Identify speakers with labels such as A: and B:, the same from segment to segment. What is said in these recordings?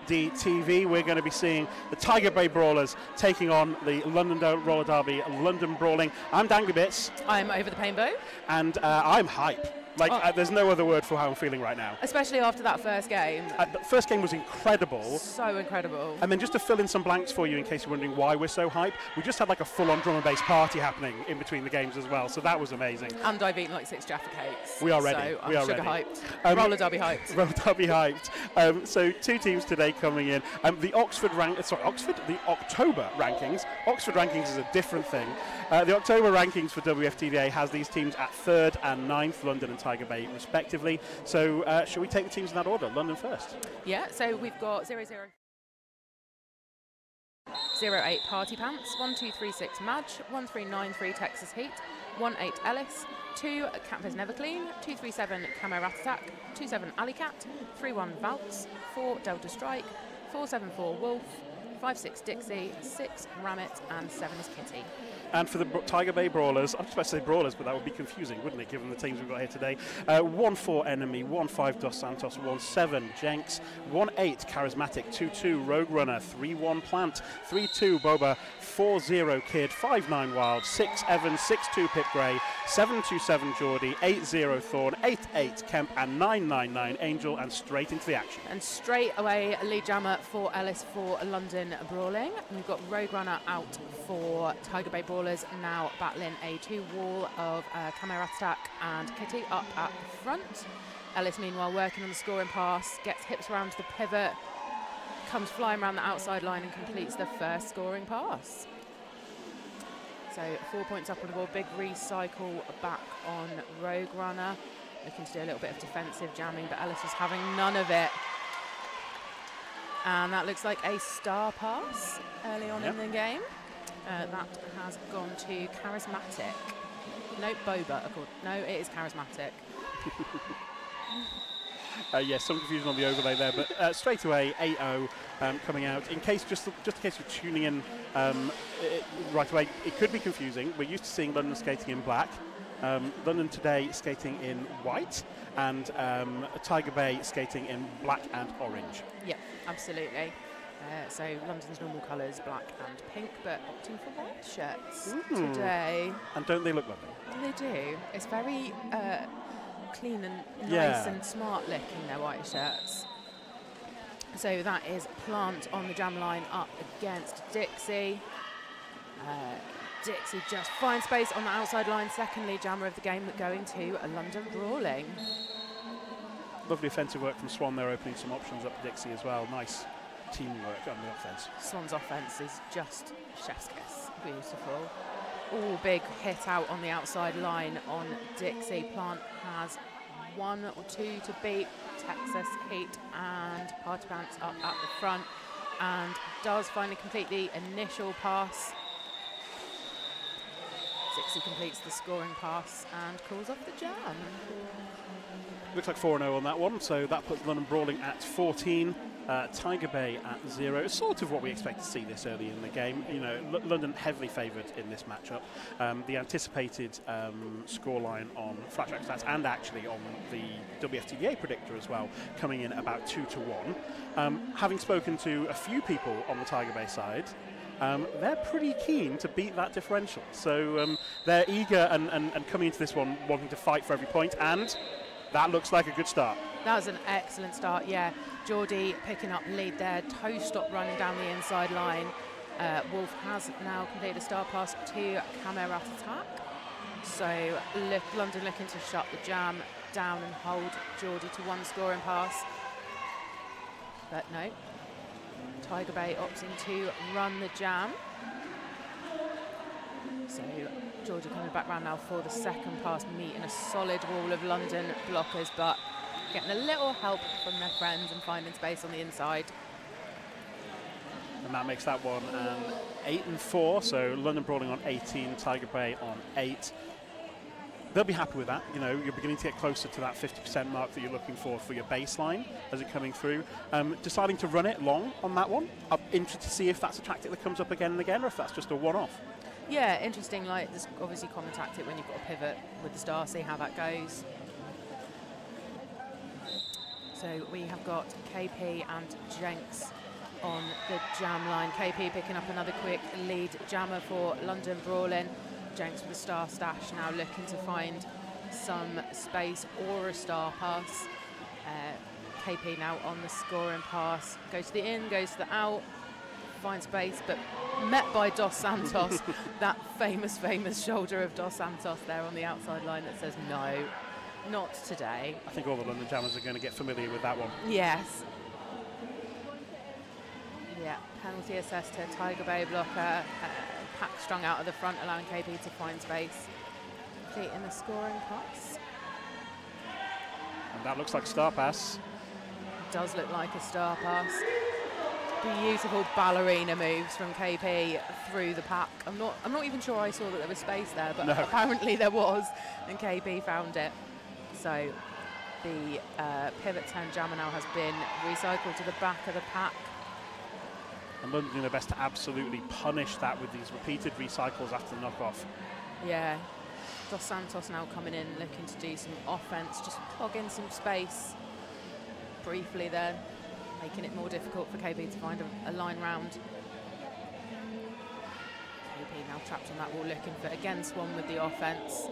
A: TV, we're going to be seeing the Tiger Bay Brawlers taking on the London Roller Derby, London Brawling. I'm Dangly Bits.
B: I'm Over the Painbow.
A: And I'm hype. Like, there's no other word for how I'm feeling right now.
B: Especially after that first game.
A: The first game was incredible.
B: So incredible.
A: And then just to fill in some blanks for you in case you're wondering why we're so hype, we just had like a full-on drum and bass party happening in between the games as well, so that was amazing.
B: And I've eaten like 6 Jaffa cakes.
A: We are ready.
B: So I'm sugar hyped. Roller Derby hyped.
A: Roller Derby hyped. So 2 teams today coming in. The October rankings. Oxford rankings is a different thing. The October rankings for WFTDA has these teams at 3rd and 9th, London and Tiger Bay respectively. So shall we take the teams in that order? London first.
B: Yeah, so we've got 0008 Party Pants, 1236 Madge, 1393 Texas Heat, 18 Ellis, 2 Campers Never Clean, 237 Camo Rat Attack, 27 Alley Cat, 31 Valks, 4 Delta Strike, 474 Wolf, 56 Dixie, 6 Rammet, and 7 is Kitty.
A: And for the Tiger Bay Brawlers, I'm just about to say Brawlers, but that would be confusing, wouldn't it, given the teams we've got here today. 1-4 Enemy, 1-5 Dos Santos, 1-7 Jenks, 1-8 Charismatic, 2-2 Rogue Runner, 3-1 Plant, 3-2 Boba, 4-0 Kid, 5-9 Wild, 6 Evans, 6-2 Pip Grey, 7-2-7 Geordie, 8-0 Thorn, 8-8 Kemp, and 9-9-9 Angel, and straight into the action. And
B: straight away, lead jammer for Ellis for London Brawling. And we've got Rogue Runner out for Tiger Bay Brawlers, now battling a 2 wall of Camo Rat Attack and Kitty up at the front. Ellis, meanwhile, working on the scoring pass, gets hips around to the pivot, comes flying around the outside line and completes the first scoring pass. So 4 points up on the board, big recycle back on Rogue Runner. Looking to do a little bit of defensive jamming, but Ellis was having none of it. And that looks like a star pass early on in the game. That has gone to Charismatic. No, Boba. No, it is Charismatic.
A: Yes, some confusion on the overlay there, but straight away 8-0 coming out. In case, just in case you're tuning in right away, it could be confusing. We're used to seeing London skating in black. London today skating in white, and Tiger Bay skating in black and orange.
B: Yeah, absolutely. So London's normal colours, black and pink, but opting for white shirts today.
A: And don't they look lovely?
B: They do. It's very clean and nice and smart looking, their white shirts. So that is Plant on the jam line up against Dixie. Dixie just finds space on the outside line, second lead jammer of the game, going to a London Brawling.
A: Lovely offensive work from Swan there, opening some options up to Dixie as well. Nice teamwork on the offense.
B: Swan's offense is just chef's kiss. Beautiful. All big hit out on the outside line on Dixie. Plant has 1 or 2 to beat. Texas Heat and Party Pants up at the front, and does finally complete the initial pass. Dixie completes the scoring pass and calls off the jam.
A: Looks like 4-0 on that one, so that puts London Brawling at 14, Tiger Bay at 0. It's sort of what we expect to see this early in the game. You know, London heavily favoured in this matchup. The anticipated scoreline on Flat Track Stats and actually on the WFTDA predictor as well, coming in about 2-1. Having spoken to a few people on the Tiger Bay side, they're pretty keen to beat that differential. So they're eager and coming into this one wanting to fight for every point, and that looks like a good start.
B: That was an excellent start, yeah. Geordie picking up lead there, toe stop running down the inside line. Wolf has now completed a star pass to Camo Rat Attack. So London looking to shut the jam down and hold Geordie to 1 scoring pass. But no, Tiger Bay opting to run the jam. So Geordie coming back round now for the second pass, meeting a solid wall of London blockers, but getting a little help from their friends and finding space on the inside.
A: And that makes that one 8-4, so London Brawling on 18, Tiger Bay on 8. They'll be happy with that. You know, you're beginning to get closer to that 50% mark that you're looking for your baseline as it coming through. Deciding to run it long on that one. I'm interested to see if that's a tactic that comes up again and again, or if that's just a one-off.
B: Yeah, interesting. Like, there's obviously common tactic when you've got a pivot with the star, see how that goes. So we have got KP and Jenks on the jam line. KP picking up another quick lead jammer for London Brawling. Jenks with a star stash, now looking to find some space or a star pass. KP now on the scoring pass. Goes to the in, goes to the out, finds space, but met by Dos Santos. That famous shoulder of Dos Santos there on the outside line that says no, not today.
A: I think all the London Jammers are going to get familiar with that one.
B: Yes. Yeah, penalty assessed to Tiger Bay blocker. Pack strung out of the front, allowing KP to find space. Completing the scoring pass.
A: And that looks like a star pass.
B: Does look like a star pass. Beautiful ballerina moves from KP through the pack. I'm not even sure I saw that there was space there, but apparently there was, and KP found it. So the pivot 10 jammer now has been recycled to the back of the pack.
A: And London doing their best to absolutely punish that with these repeated recycles after the knockoff.
B: Yeah, Dos Santos now coming in, looking to do some offense, just plug in some space briefly there, making it more difficult for KB to find a line round. KB now trapped on that wall, looking for again Swan with the offense.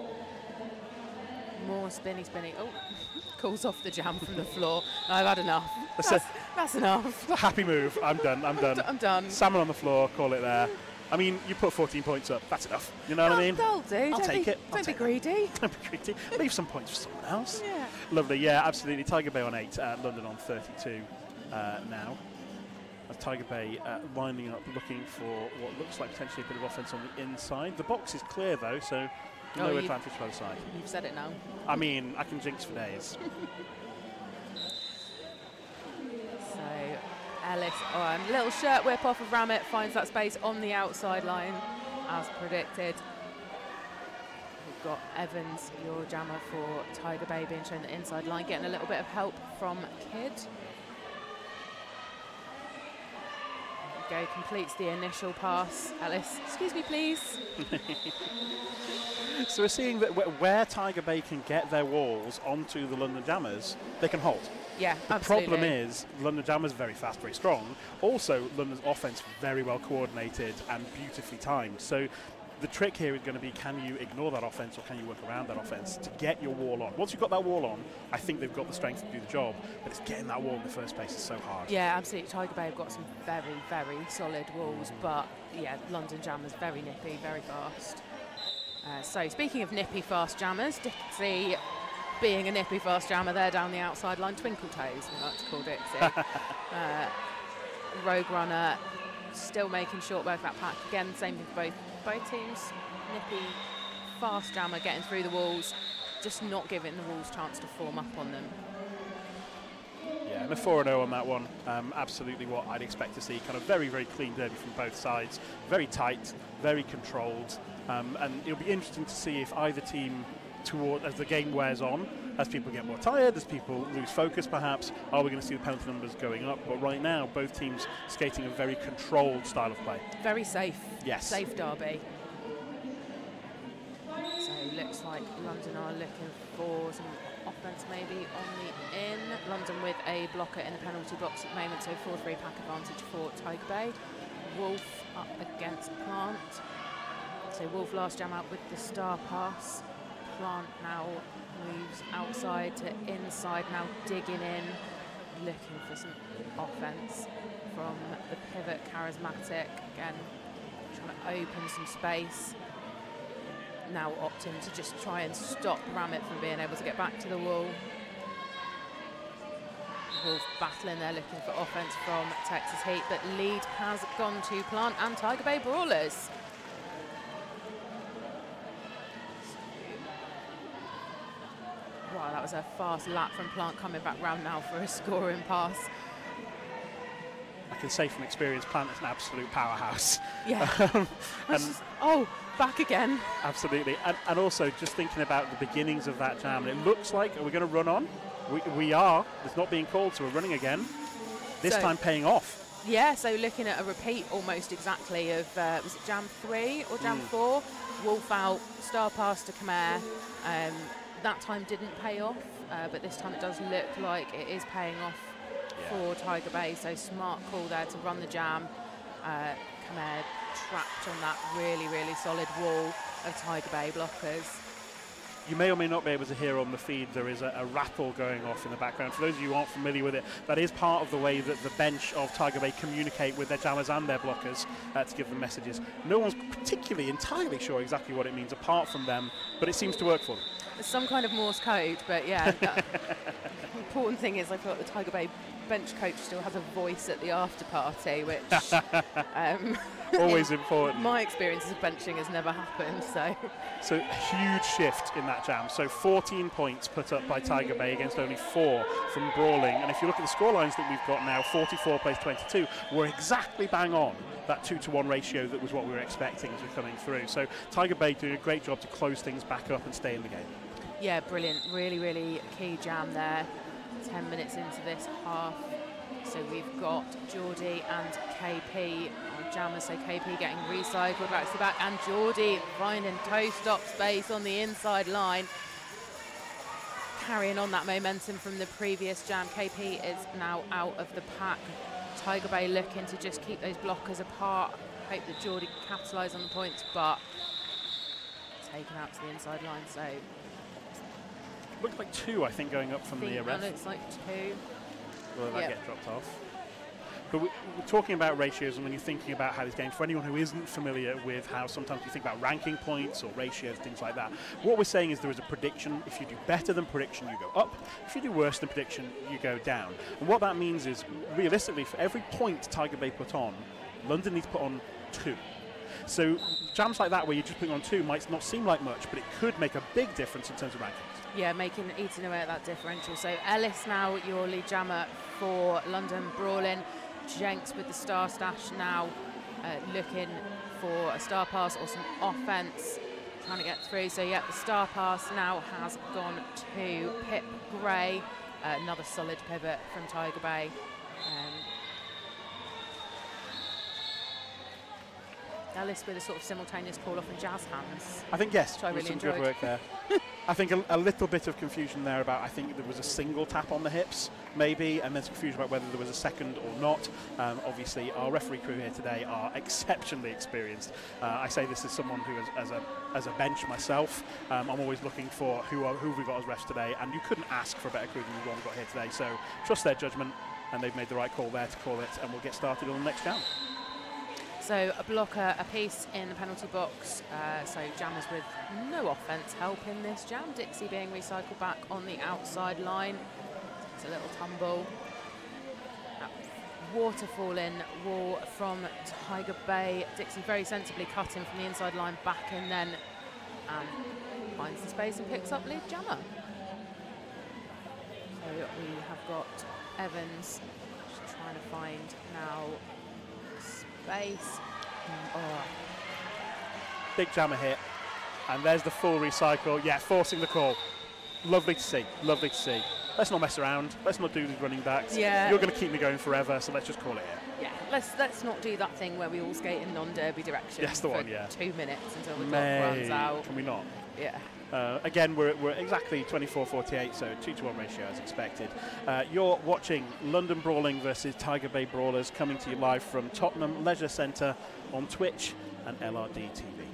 B: More spinny. Oh, calls off the jam from the floor. I've had enough. That's enough.
A: It's a happy move. I'm done.
B: I'm done.
A: Salmon on the floor, call it there. I mean, you put 14 points up, that's enough. You know what I mean?
B: That'll do.
A: I'll take it.
B: Don't be greedy.
A: Don't be greedy. Leave some points for someone else.
B: Yeah.
A: Lovely, yeah, absolutely. Tiger Bay on 8, London on 32 now. As Tiger Bay lining up, looking for what looks like potentially a bit of offense on the inside. The box is clear though, so no advantage for the side.
B: You've said it now.
A: I mean, I can jinx for days.
B: Ellis, and a little shirt whip off of Ramit, finds that space on the outside line, as predicted. We've got Evans, your jammer for Tiger Bay, being shown the inside line, getting a little bit of help from Kidd. Go, completes the initial pass. Ellis, excuse me, please.
A: So we're seeing that where Tiger Bay can get their walls onto the London Jammers, they can hold.
B: Yeah,
A: the
B: absolutely.
A: problem is London Jammers very fast, very strong. Also, London's offense very well coordinated and beautifully timed. So the trick here is going to be, can you ignore that offense or can you work around that offense to get your wall on? Once you've got that wall on, I think they've got the strength to do the job, but it's getting that wall in the first place is so hard.
B: Yeah, absolutely. Tiger Bay have got some very, very solid walls, but yeah, London Jammers very nippy, very fast. So speaking of nippy fast jammers, Dixie being a nippy fast jammer there down the outside line, Twinkle Toes, we like to call Dixie. Rogue Runner still making short work of that pack. Again, same thing for both teams. Nippy fast jammer getting through the walls, just not giving the walls chance to form up on them.
A: Yeah, and a 4-0 on that one. Absolutely what I'd expect to see. Kind of very, very clean derby from both sides. Very tight, very controlled. And it'll be interesting to see if either team, as the game wears on, as people get more tired, as people lose focus perhaps, are we going to see the penalty numbers going up? But right now, both teams skating a very controlled style of play. Very
B: safe.
A: Yes.
B: Safe derby. So looks like London are looking for some offense maybe on the in. London with a blocker in the penalty box at the moment, so 4-3 pack advantage for Tiger Bay. Wolf up against Plant. So Wolf last jam out with the star pass. Plant now moves outside to inside, now digging in, looking for some offense from the pivot Charismatic. Again, trying to open some space. Now opting to just try and stop Ramit from being able to get back to the wall. Wolf battling there, looking for offense from Texas Heat, but lead has gone to Plant and Tiger Bay Brawlers. Wow, that was a fast lap from Plant, coming back round now for a scoring pass.
A: I can say from experience, Plant is an absolute powerhouse.
B: Yeah. Back again.
A: Absolutely. And also just thinking about the beginnings of that jam, it looks like, are we going to run on? We are. It's not being called, so we're running again. This time paying off.
B: Yeah, so looking at a repeat almost exactly of, was it jam 3 or jam 4? Wolf out, star pass to Khmer. that time didn't pay off, but this time it does look like it is paying off for Tiger Bay. So smart call there to run the jam. Khmer trapped on that really, really solid wall of Tiger Bay blockers.
A: You may or may not be able to hear on the feed, there is a rattle going off in the background. For those of you who aren't familiar with it, that is part of the way that the bench of Tiger Bay communicate with their jammers and their blockers to give them messages. No one's particularly entirely sure exactly what it means apart from them, but it seems to work for them.
B: There's some kind of Morse code, but yeah. The important thing is I thought the Tiger Bay bench coach still has a voice at the after party, which
A: always important.
B: My experience of benching has never happened,
A: so huge shift in that jam. So 14 points put up by Tiger Bay against only 4 from Brawling, and if you look at the score lines that we've got now, 44 plays 22, we're exactly bang on that 2-to-1 ratio that was what we were expecting as we're coming through. So Tiger Bay doing a great job to close things back up and stay in the game.
B: Yeah, brilliant. Really, really key jam there. 10 minutes into this half. So we've got Geordie and KP on jammers. So KP getting recycled back to the back, and Geordie finding toe-stop space on the inside line. Carrying on that momentum from the previous jam. KP is now out of the pack. Tiger Bay looking to just keep those blockers apart. Hope that Geordie can capitalise on the points, but taken out to the inside line. So
A: looks like 2, I think, going up from the ref.
B: Looks like 2.
A: Will that get dropped off? But we're talking about ratios, and when you're thinking about how this game, for anyone who isn't familiar with how sometimes you think about ranking points or ratios, things like that, what we're saying is there is a prediction. If you do better than prediction, you go up. If you do worse than prediction, you go down. And what that means is, realistically, for every point Tiger Bay put on, London needs to put on 2. So jams like that, where you're just putting on 2, might not seem like much, but it could make a big difference in terms of rankings.
B: Yeah, eating away at that differential. So Ellis now your lead jammer for London Brawling. Jenks with the star stash now, looking for a star pass or some offense, trying to get through. So yeah, the star pass now has gone to Pip Gray. Another solid pivot from Tiger Bay. Ellis with a sort of simultaneous call off and jazz hands.
A: I think yes,
B: which I really
A: some
B: enjoyed.
A: good work there. I think a little bit of confusion there about, I think there was a single tap on the hips, maybe, and there's confusion about whether there was a second or not. Obviously, our referee crew here today are exceptionally experienced. I say this as someone who, as a bench myself, I'm always looking for who have we got as refs today, and you couldn't ask for a better crew than the one we've got here today. So trust their judgment, and they've made the right call there to call it, and we'll get started on the next jam.
B: So a blocker apiece in the penalty box. So jammers with no offence helping this jam. Dixie being recycled back on the outside line. It's a little tumble. Waterfalling wall from Tiger Bay. Dixie very sensibly cutting from the inside line back in then, and finds the space and picks up lead jammer. So we have got Evans just trying to find now space.
A: Big jammer hit, and there's the full recycle. Yeah, forcing the call. Lovely to see, lovely to see. Let's not mess around. Let's not do these running backs.
B: Yeah.
A: You're going to keep me going forever, so let's just call it here.
B: Yeah, let's not do that thing where we all skate in non-derby direction.
A: That's the one, yeah.
B: 2 minutes until the clock runs out.
A: Can we not?
B: Yeah.
A: Again, we're exactly 24-48, so 2-to-1 ratio as expected. You're watching London Brawling versus Tiger Bay Brawlers, coming to you live from Tottenham Leisure Centre on Twitch and LRD TV.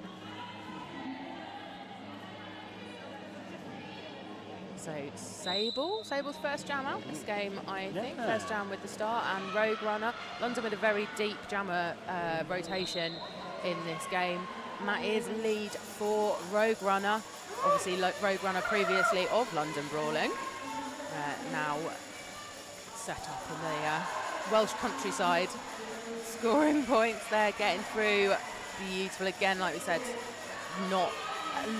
B: So Sable's first jam out this game, I think. First jam with the star and Rogue Runner. London with a very deep jammer rotation in this game. And that is lead for Rogue Runner. Obviously, Rogue Runner previously of London Brawling. Now set up in the Welsh countryside. Scoring points there, getting through. Beautiful again, like we said, not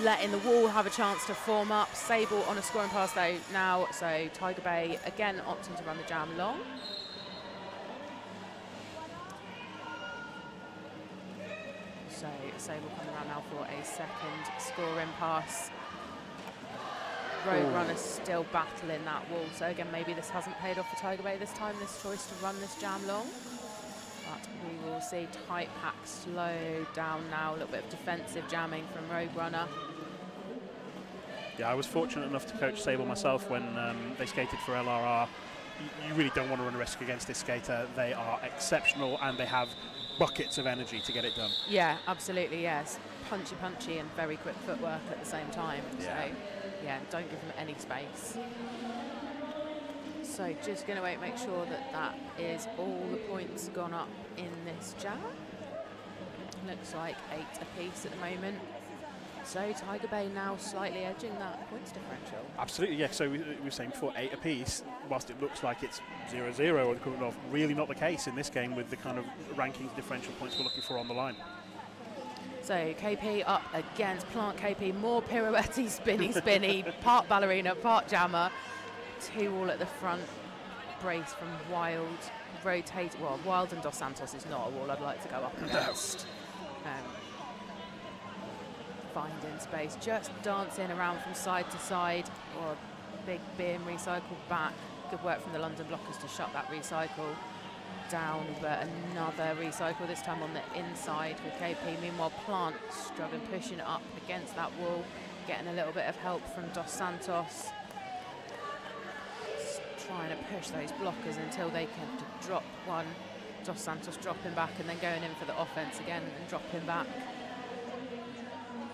B: letting the wall have a chance to form up. Sable on a scoring pass though now, so Tiger Bay again opting to run the jam long. So Sable coming around now for a second scoring pass. Rogue Runner still battling that wall, so again maybe this hasn't paid off for Tiger Bay this time, this choice to run this jam long. But we will see tight pack slow down now, a little bit of defensive jamming from Rogue Runner.
A: Yeah, I was fortunate enough to coach Sable myself when they skated for LRR. You really don't want to run a risk against this skater. They are exceptional and they have buckets of energy to get it done.
B: Yeah, absolutely, yes. Punchy and very quick footwork at the same time. Yeah. So, yeah, don't give them any space. So just going to make sure that that is all the points gone up in this jam. Looks like 8 apiece at the moment. So Tiger Bay now slightly edging that points differential.
A: Absolutely, yeah. So we were saying before 8 apiece, whilst it looks like it's 0-0 or the equivalent of, really not the case in this game with the kind of rankings differential points we're looking for on the line.
B: So KP up against Plant. KP more pirouette, spinny, part ballerina, part jammer. 2 all at the front. Brace from Wild. Rotate. Well, Wild and Dos Santos is not a wall I'd like to go up against. Finding space, just dancing around from side to side. Or big beam recycle back. Good work from the London blockers to shut that recycle down, but another recycle, this time on the inside with KP. Meanwhile, Plant struggling, pushing up against that wall, getting a little bit of help from Dos Santos. Trying to push those blockers until they can drop one. Dos Santos dropping back and then going in for the offense again and dropping back.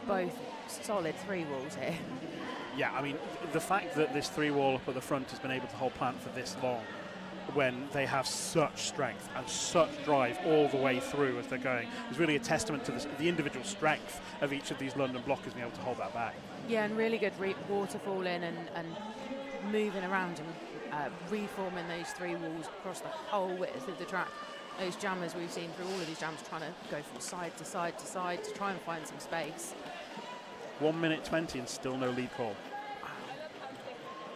B: Both solid 3 walls here.
A: Yeah, I mean, the fact that this 3 wall up at the front has been able to hold Plant for this long, when they have such strength and such drive all the way through as they're going, is really a testament to the individual strength of each of these London blockers being able to hold that back. Yeah,
B: and really good waterfall in and moving around and reforming those 3 walls across the whole width of the track. Those jammers we've seen through all of these jams trying to go from side to side to side to try and find some space.
A: 1 minute 20 and still no lead call.
B: Wow.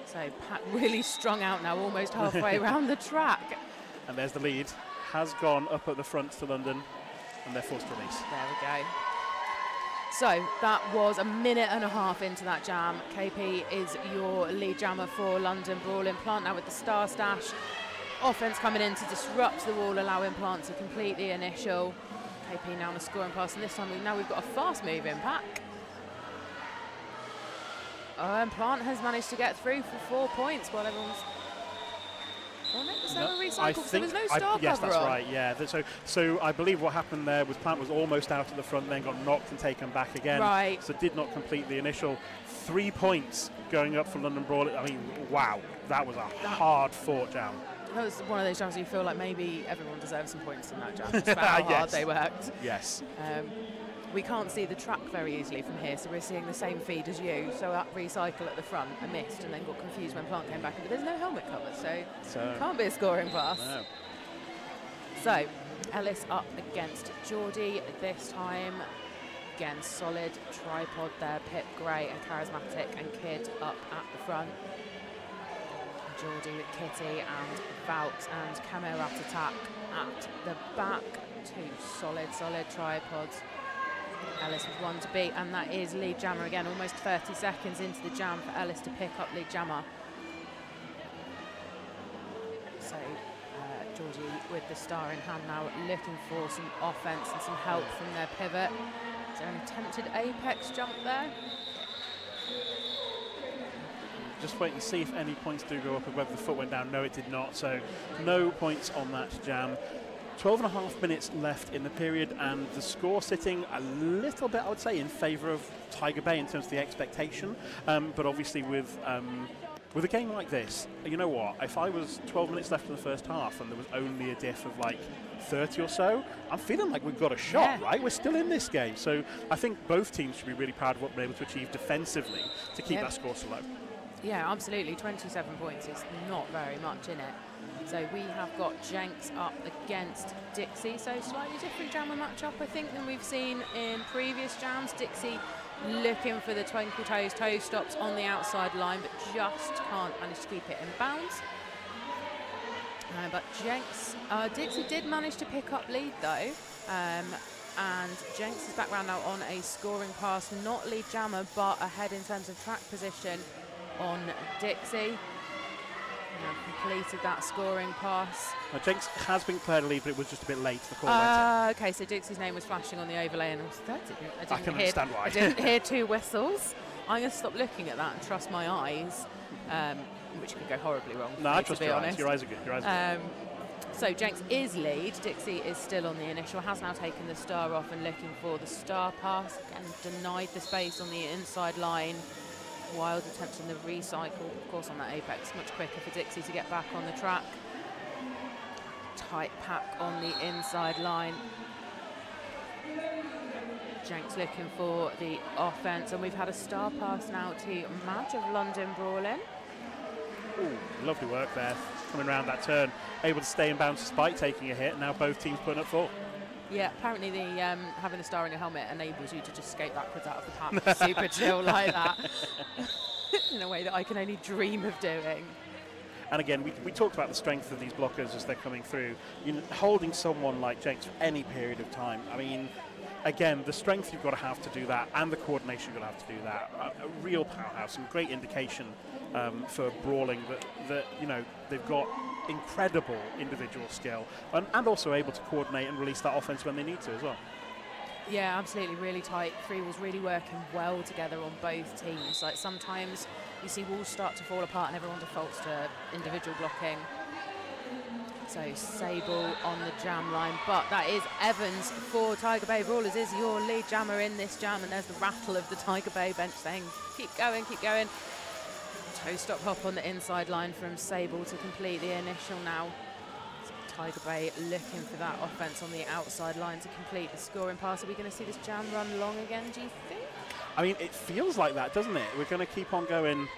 B: So Pat really strung out now, almost halfway around the track.
A: And there's the lead. Has gone up at the front to London and they're forced to release.
B: There we go. So that was a minute and a half into that jam. KP is your lead jammer for London Brawling. Plant now with the star stash. Offense coming in to disrupt the wall, allowing Plant to complete the initial. KP now on a scoring pass, and this time we've got a fast moving pack. And Plant has managed to get through for 4 points while everyone's... Was there a recycle? Because there was no star cover.
A: Yes, that's right, yeah. So I believe what happened there was Plant was almost out at the front, then got knocked and taken back again.
B: Right.
A: So did not complete the initial. 3 points going up for London Brawling. I mean, wow, that was a hard-fought jam.
B: That was one of those jams where you feel like maybe everyone deserves some points in that jam, just about how hard they worked.
A: Yes.
B: We can't see the track very easily from here, so we're seeing the same feed as you. So that recycle at the front, I missed, and then got confused when Plant came back. But there's no helmet cover, so can't be a scoring pass.
A: No.
B: So Ellis up against Geordie this time. Again, solid tripod there. Pip, Gray, and Charismatic, and Kid up at the front. Geordie with Kitty and Vouts and Camo Rat Attack at the back. 2 solid tripods. Ellis with 1 to beat, and that is lead jammer again. Almost 30 seconds into the jam for Ellis to pick up lead jammer. So Geordie with the star in hand now, looking for some offense and some help from their pivot. Is there an attempted apex jump there?
A: Just wait and see if any points do go up and whether the foot went down. No, it did not. So no points on that jam. 12.5 minutes left in the period, and the score sitting a little bit, I would say, in favour of Tiger Bay in terms of the expectation. But obviously with a game like this, you know what? If I was 12 minutes left in the first half and there was only a diff of like 30 or so, I'm feeling like we've got a shot, right? We're still in this game. So I think both teams should be really proud of what we're able to achieve defensively to keep that score so low.
B: Yeah, absolutely. 27 points is not very much in it. So we have got Jenks up against Dixie. So slightly different jammer matchup, I think, than we've seen in previous jams. Dixie looking for the twinkle toes, toe stops on the outside line, but just can't manage to keep it in bounds. But Jenks, Dixie did manage to pick up lead though. And Jenks is back round now on a scoring pass, not lead jammer, but ahead in terms of track position on Dixie. Completed that scoring pass.
A: Jenks has been cleared a lead, but it was just a bit late. The call went in.
B: Okay, so Dixie's name was flashing on the overlay, and I can
A: understand why.
B: I didn't hear 2 whistles. I'm going to stop looking at that and trust my eyes, which could go horribly wrong.
A: No, I trust
B: to be
A: your
B: honest.
A: eyes. Your eyes are good. Your eyes are good.
B: So Jenks is lead. Dixie is still on the initial, has now taken the star off and looking for the star pass, and denied the space on the inside line. Wild attempts on the recycle, of course on that apex, much quicker for Dixie to get back on the track. Tight pack on the inside line. Jenks looking for the offense, and we've had a star pass now to Madge of London Brawling.
A: Ooh, lovely work there, coming around that turn, able to stay in bounds despite taking a hit, and now both teams putting up 4.
B: Yeah, apparently the having the star in your helmet enables you to just skate backwards out of the pack, super chill like that, in a way that I can only dream of doing.
A: And again, we talked about the strength of these blockers as they're coming through. You know, holding someone like Jenks for any period of time, I mean, again, the strength you've got to have to do that, and the coordination you've got to have to do that. A real powerhouse, and great indication for Brawling that you know, they've got incredible individual skill, and also able to coordinate and release that offense when they need to as well.
B: Yeah, absolutely, really tight. 3 walls really working well together on both teams. Like sometimes you see walls start to fall apart and everyone defaults to individual blocking. So Sable on the jam line, but that is Evans for Tiger Bay Brawlers, is your lead jammer in this jam, and there's the rattle of the Tiger Bay bench saying, keep going, keep going. Toe stop hop on the inside line from Sable to complete the initial now. So Tiger Bay looking for that offense on the outside line to complete the scoring pass. Are we going to see this jam run long again, do you think? I
A: mean, it feels like that, doesn't it? We're going to keep on going,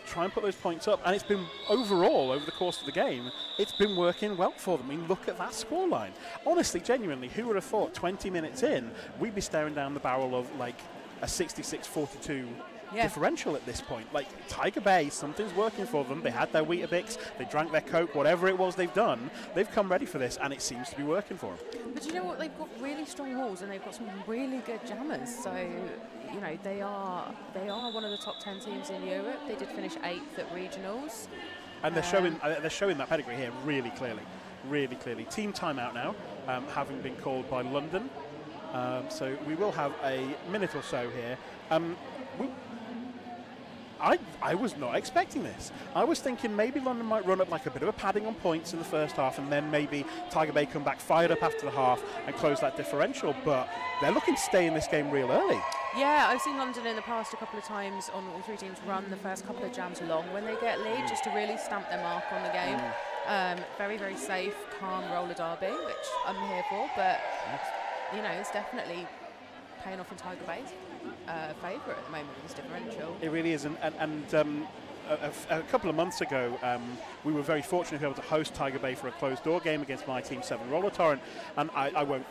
A: try and put those points up, and it's been overall over the course of the game, it's been working well for them. I mean, look at that scoreline. Honestly, genuinely, who would have thought 20 minutes in we'd be staring down the barrel of like a 66-42 differential at this point? Like, Tiger Bay, something's working for them. They had their Weetabix, they drank their Coke, whatever it was they've done, they've come ready for this, and it seems to be working for them.
B: But you know what, they've got really strong walls and they've got some really good jammers, so you know, they are one of the top 10 teams in Europe. They did finish 8th at regionals,
A: and they're showing that pedigree here really clearly. Team timeout now, having been called by London, so we will have a minute or so here. I was not expecting this. I was thinking maybe London might run up like a bit of a padding on points in the first half, and then maybe Tiger Bay come back fired up after the half and close that differential, but they're looking to stay in this game real early.
B: Yeah, I've seen London in the past a couple of times on all 3 teams run the first couple of jams long when they get lead, just to really stamp their mark on the game. Very, very safe, calm roller derby, which I'm here for, but you know, it's definitely paying off in Tiger Bay's favour at the moment with this differential.
A: It really is, and a couple of months ago, we were very fortunate to be able to host Tiger Bay for a closed-door game against my Team 7 Roller Torrent, and I won't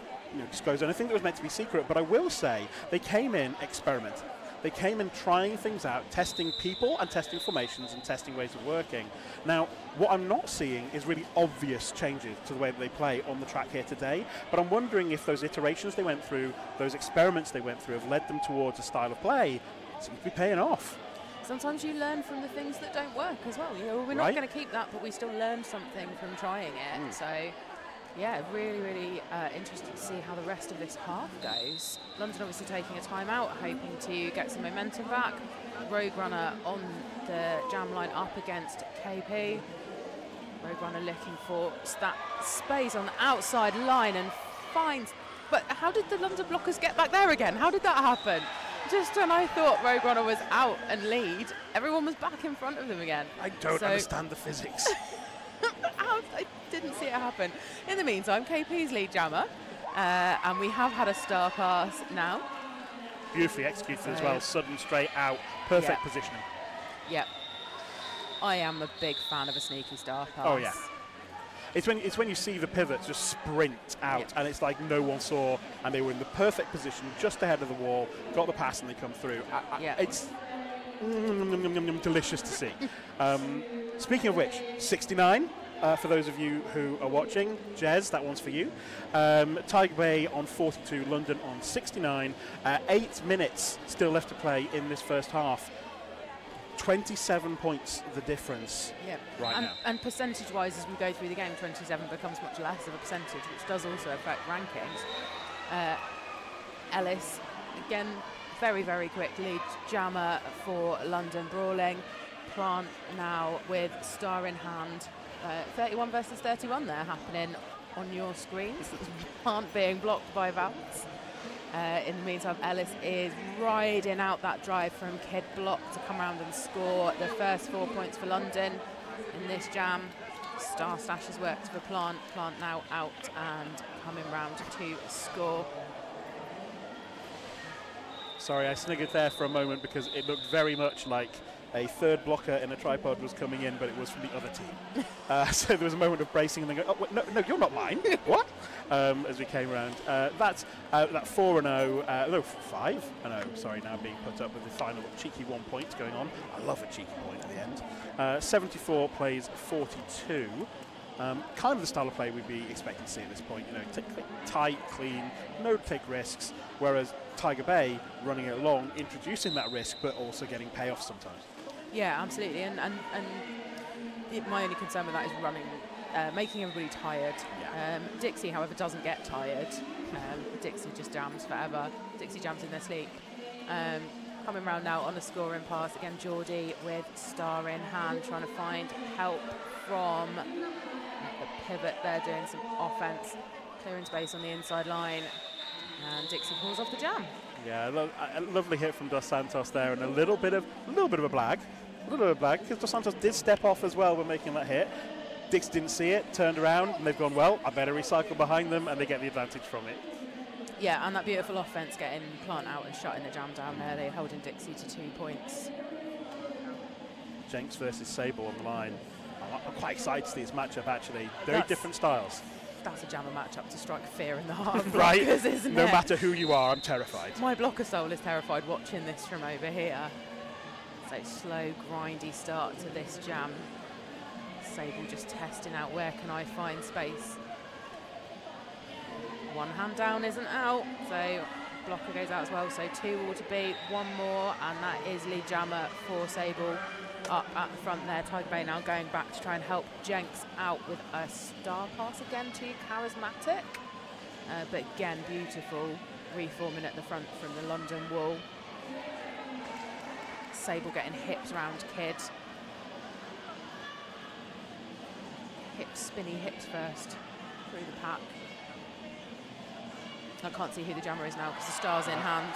A: disclose anything that was meant to be secret, but I will say they came in experimenting. They came in trying things out, testing people and testing formations and testing ways of working. Now, what I'm not seeing is really obvious changes to the way that they play on the track here today, but I'm wondering if those iterations they went through, those experiments they went through, have led them towards a style of play that seems to be paying off.
B: Sometimes you learn from the things that don't work as well. You know, we're not going to keep that, but we still learn something from trying it. So, yeah, really interested to see how the rest of this half goes. London obviously taking a timeout, hoping to get some momentum back. Rogue Runner on the jam line up against KP. Rogue Runner looking for that space on the outside line and finds... But how did the London blockers get back there again? How did that happen? Just when I thought Rogue Runner was out and lead, everyone was back in front of them again.
A: I don't understand the physics.
B: I didn't see it happen. In the meantime, KP's lead jammer, and we have had a star pass now.
A: Beautifully executed as well, sudden straight out, perfect positioning.
B: Yep. I am a big fan of a sneaky star pass.
A: Oh yeah. It's when you see the pivot just sprint out, and it's like no one saw, and they were in the perfect position just ahead of the wall, got the pass, and they come through. It's delicious to see. Speaking of which, 69. For those of you who are watching, Jez, that one's for you. Tiger Bay on 42, London on 69. 8 minutes still left to play in this first half. 27 points the difference now.
B: And percentage-wise, as we go through the game, 27 becomes much less of a percentage, which does also affect rankings. Ellis, again, very, very quick lead jammer for London Brawling. Plant now with star in hand. 31 versus 31 there happening on your screens. Plant being blocked by Vance. In the meantime, Ellis is riding out that drive from Kid Block to come around and score the first 4 points for London in this jam. Star Stash has worked for Plant. Plant now out and coming round to score.
A: Sorry, I sniggered there for a moment because it looked very much like a third blocker in a tripod was coming in, but it was from the other team. So there was a moment of bracing and then going, oh, wait, no, you're not mine. What? As we came around. That's that 4-0, no, 5-0, sorry, now being put up with the final cheeky 1 point going on. I love a cheeky point at the end. 74 plays 42. Kind of the style of play we'd be expecting to see at this point. You know, tight, clean, no take risks, whereas Tiger Bay running it along, introducing that risk, but also getting payoff sometimes. Yeah,
B: absolutely. And my only concern with that is running, making everybody tired. Yeah. Dixie, however, doesn't get tired. Dixie just jams forever. Dixie jams in their sleep. Coming round now on a scoring pass. Again, Geordie with star in hand, trying to find help from the pivot there, doing some offense, clearing space on the inside line. And Dixie pulls off the jam.
A: Yeah, a lovely hit from Dos Santos there, and a little bit of a blag. Because Dos Santos did step off as well when making that hit. Dix didn't see it, turned around, and they've gone, well, I better recycle behind them, and they get the advantage from it.
B: Yeah, and that beautiful offense getting Plant out and shutting the jam down there. They're holding Dixie to 2 points.
A: Jenks versus Sable on the line. I'm quite excited to see this matchup, actually. Very different styles.
B: That's a jammer matchup to strike fear in the heart of
A: right?
B: blockers, isn't it?
A: No matter who you are, I'm terrified.
B: My blocker soul is terrified watching this from over here. So slow, grindy start to this jam. Sable just testing out where can I find space. One hand down isn't out, so blocker goes out as well. So 2 all to beat, 1 more, and that is lead jammer for Sable. Up at the front there, Tiger Bay now going back to try and help Jenks out with a star pass again to Charismatic. But again, beautiful reforming at the front from the London wall. Sable getting hips around Kid. Spinny hips first through the pack. I can't see who the jammer is now because the star's in hand.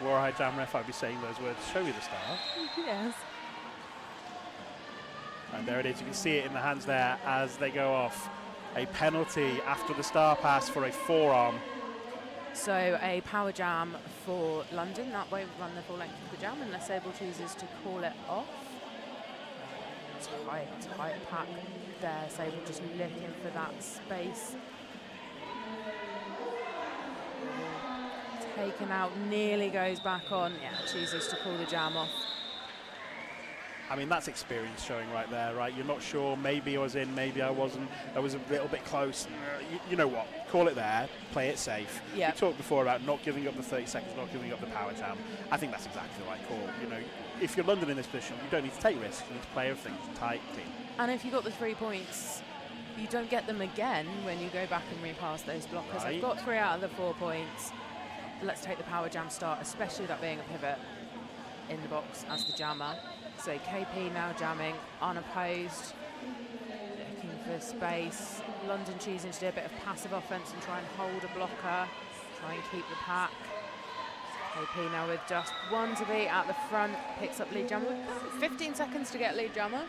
A: Warhide Jam Ref, I'd be saying those words. Show me the star.
B: Yes.
A: And there it is. You can see it in the hands there as they go off. A penalty after the star pass for a forearm.
B: So a power jam for London. That won't run the full length of the jam unless Sable chooses to call it off. Tight pack there. Sable just looking for that space. Taken out, nearly goes back on. Yeah, chooses to call the jam off.
A: I mean, that's experience showing right there, right? You're not sure, maybe I was in, maybe I wasn't. I was a little bit close. You know what? Call it there, play it safe.
B: Yep.
A: We talked before about not giving up the 30 seconds, not giving up the power jam. I think that's exactly the right call. You know, if you're London in this position, you don't need to take risks. You need to play everything tight, clean.
B: And if you got the 3 points, you don't get them again when you go back and repass those blockers.
A: Right.
B: I've got 3 out of the 4 points. Let's take the power jam start, especially that being a pivot in the box as the jammer. So KP now jamming unopposed, looking for space. London choosing to do a bit of passive offense and try and hold a blocker, try and keep the pack. KP now with just 1 to beat at the front, picks up lead jammer. 15 seconds to get lead jammer.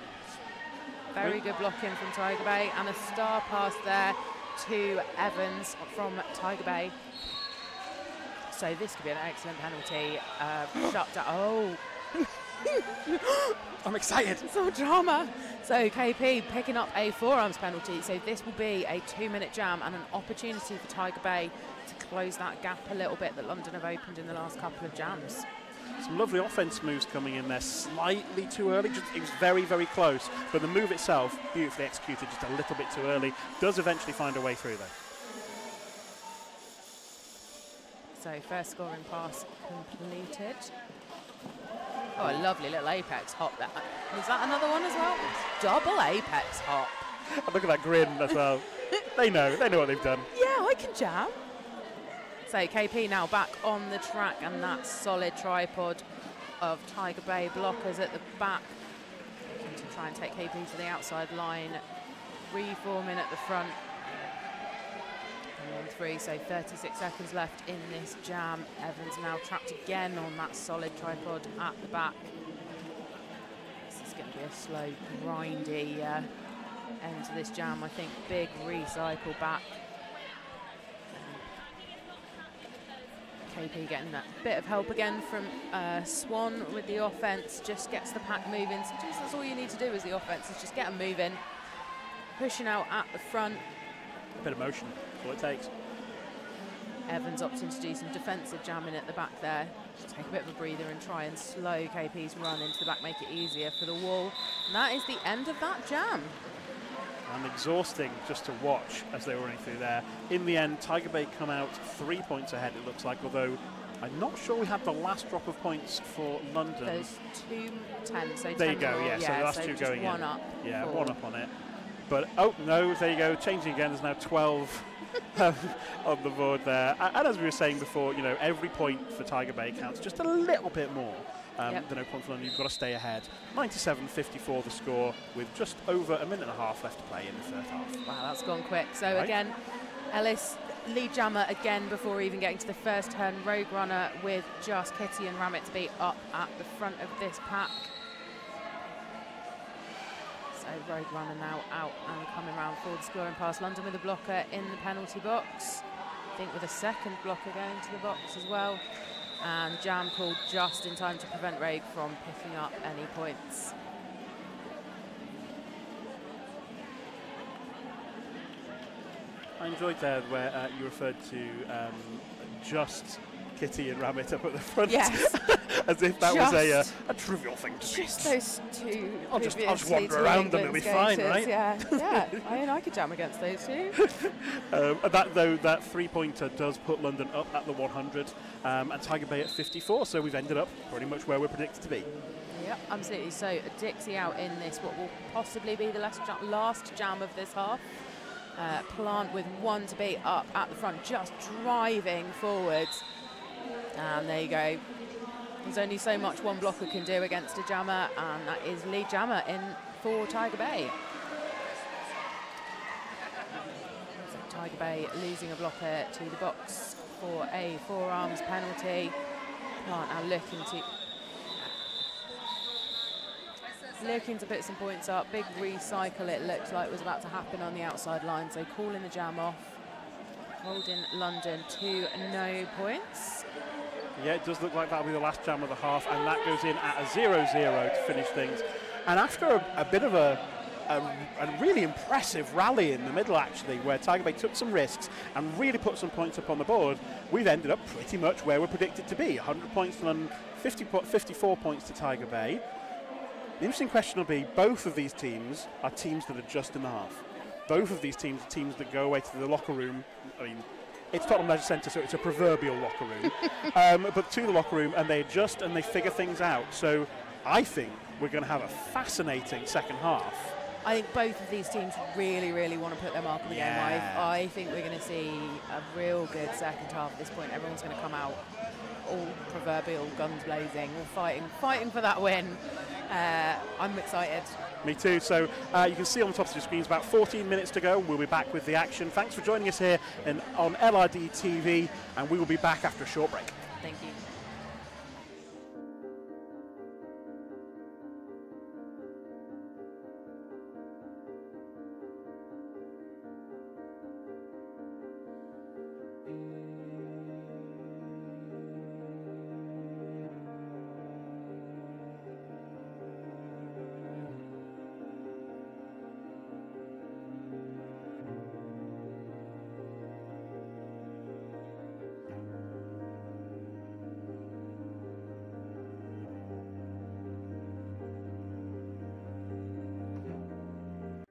B: Very good blocking from Tiger Bay, and a star pass there to Evans from Tiger Bay. So this could be an excellent penalty. Shut down. Oh.
A: I'm excited.
B: So drama. So KP picking up a forearms penalty. So this will be a 2-minute jam and an opportunity for Tiger Bay to close that gap a little bit that London have opened in the last couple of jams.
A: Some lovely offense moves coming in there, slightly too early. It was very, very close, but the move itself, beautifully executed, just a little bit too early. Does eventually find a way through though.
B: So first scoring pass completed. Oh, a lovely little apex hop there. Was that another one as well? Double apex hop.
A: And look at that grin as well. They know what they've done.
B: Yeah, I can jam. So KP now back on the track, and that solid tripod of Tiger Bay blockers at the back. Looking to try and take KP to the outside line. Reforming at the front. 1-3, so 36 seconds left in this jam. Evans now trapped again on that solid tripod at the back. This is going to be a slow, grindy end to this jam. I think big recycle back. KP getting that bit of help again from Swan with the offense. Just gets the pack moving. Sometimes that's all you need to do as the offense, is just get them moving. Pushing out at the front.
A: A bit of motion, that's all it takes.
B: Evans opting to do some defensive jamming at the back there. Just take a bit of a breather and try and slow KP's run into the back, make it easier for the wall. And that is the end of that jam.
A: And exhausting just to watch as they were running through there. In the end, Tiger Bay come out 3 points ahead, it looks like, although I'm not sure we had the last drop of points for London.
B: There's 2-10, so
A: there you go, yeah, so the last two going
B: one up.
A: Yeah, one up on it. But, oh, no, there you go, changing again. There's now 12 on the board there. And as we were saying before, you know, every point for Tiger Bay counts just a little bit more than no point for London. You've got to stay ahead. 97-54 the score, with just over a minute and a half left to play in the first half.
B: Wow, that's gone quick. So again, Ellis lead jammer again before even getting to the first turn. Rogue Runner with just Kitty and Ramit to be up at the front of this pack. So Rogue Runner now out and coming round for the scoring pass. London with a blocker in the penalty box. I think with a second blocker going to the box as well. And jam called just in time to prevent Rogue from picking up any points.
A: I enjoyed there where you referred to just Kitty and Ramit up at the front.
B: Yes.
A: As if that was a trivial thing to do.
B: Just those two.
A: I'll just wander around them, it'll be fine, right?
B: Yeah, yeah. I mean, I could jam against those two.
A: That 3-pointer does put London up at the 100, and Tiger Bay at 54, so we've ended up pretty much where we're predicted to be.
B: Yep, absolutely. So Dixie out in this, what will possibly be the last jam of this half. Plant with one to be up at the front, just driving forwards. And there you go. There's only so much one blocker can do against a jammer, and that is lead jammer in for Tiger Bay. So Tiger Bay losing a blocker to the box for a forearms penalty. Plant now looking to put some points up. Big recycle, it looks like, was about to happen on the outside line, so calling the jam off. Holding London to no points.
A: Yeah, it does look like that'll be the last jam of the half, and that goes in at a 0-0 to finish things. And after a bit of a really impressive rally in the middle, actually, where Tiger Bay took some risks and really put some points up on the board, we've ended up pretty much where we're predicted to be. 100 points to London, 54 points to Tiger Bay. The interesting question will be, both of these teams are teams that are just in the half. Both of these teams are teams that go away to the locker room. I mean, it's Tottenham Leisure Centre, so it's a proverbial locker room. But to the locker room, and they adjust and they figure things out. So I think we're going to have a fascinating second half.
B: I think both of these teams really, really want to put their mark on the game. I think we're going to see a real good second half at this point. Everyone's going to come out all proverbial, guns blazing, all fighting for that win. I'm excited.
A: Me too. So you can see on the top of the screens about 14 minutes to go. We'll be back with the action. Thanks for joining us here on LRD TV, and we will be back after a short break.
B: Thank you.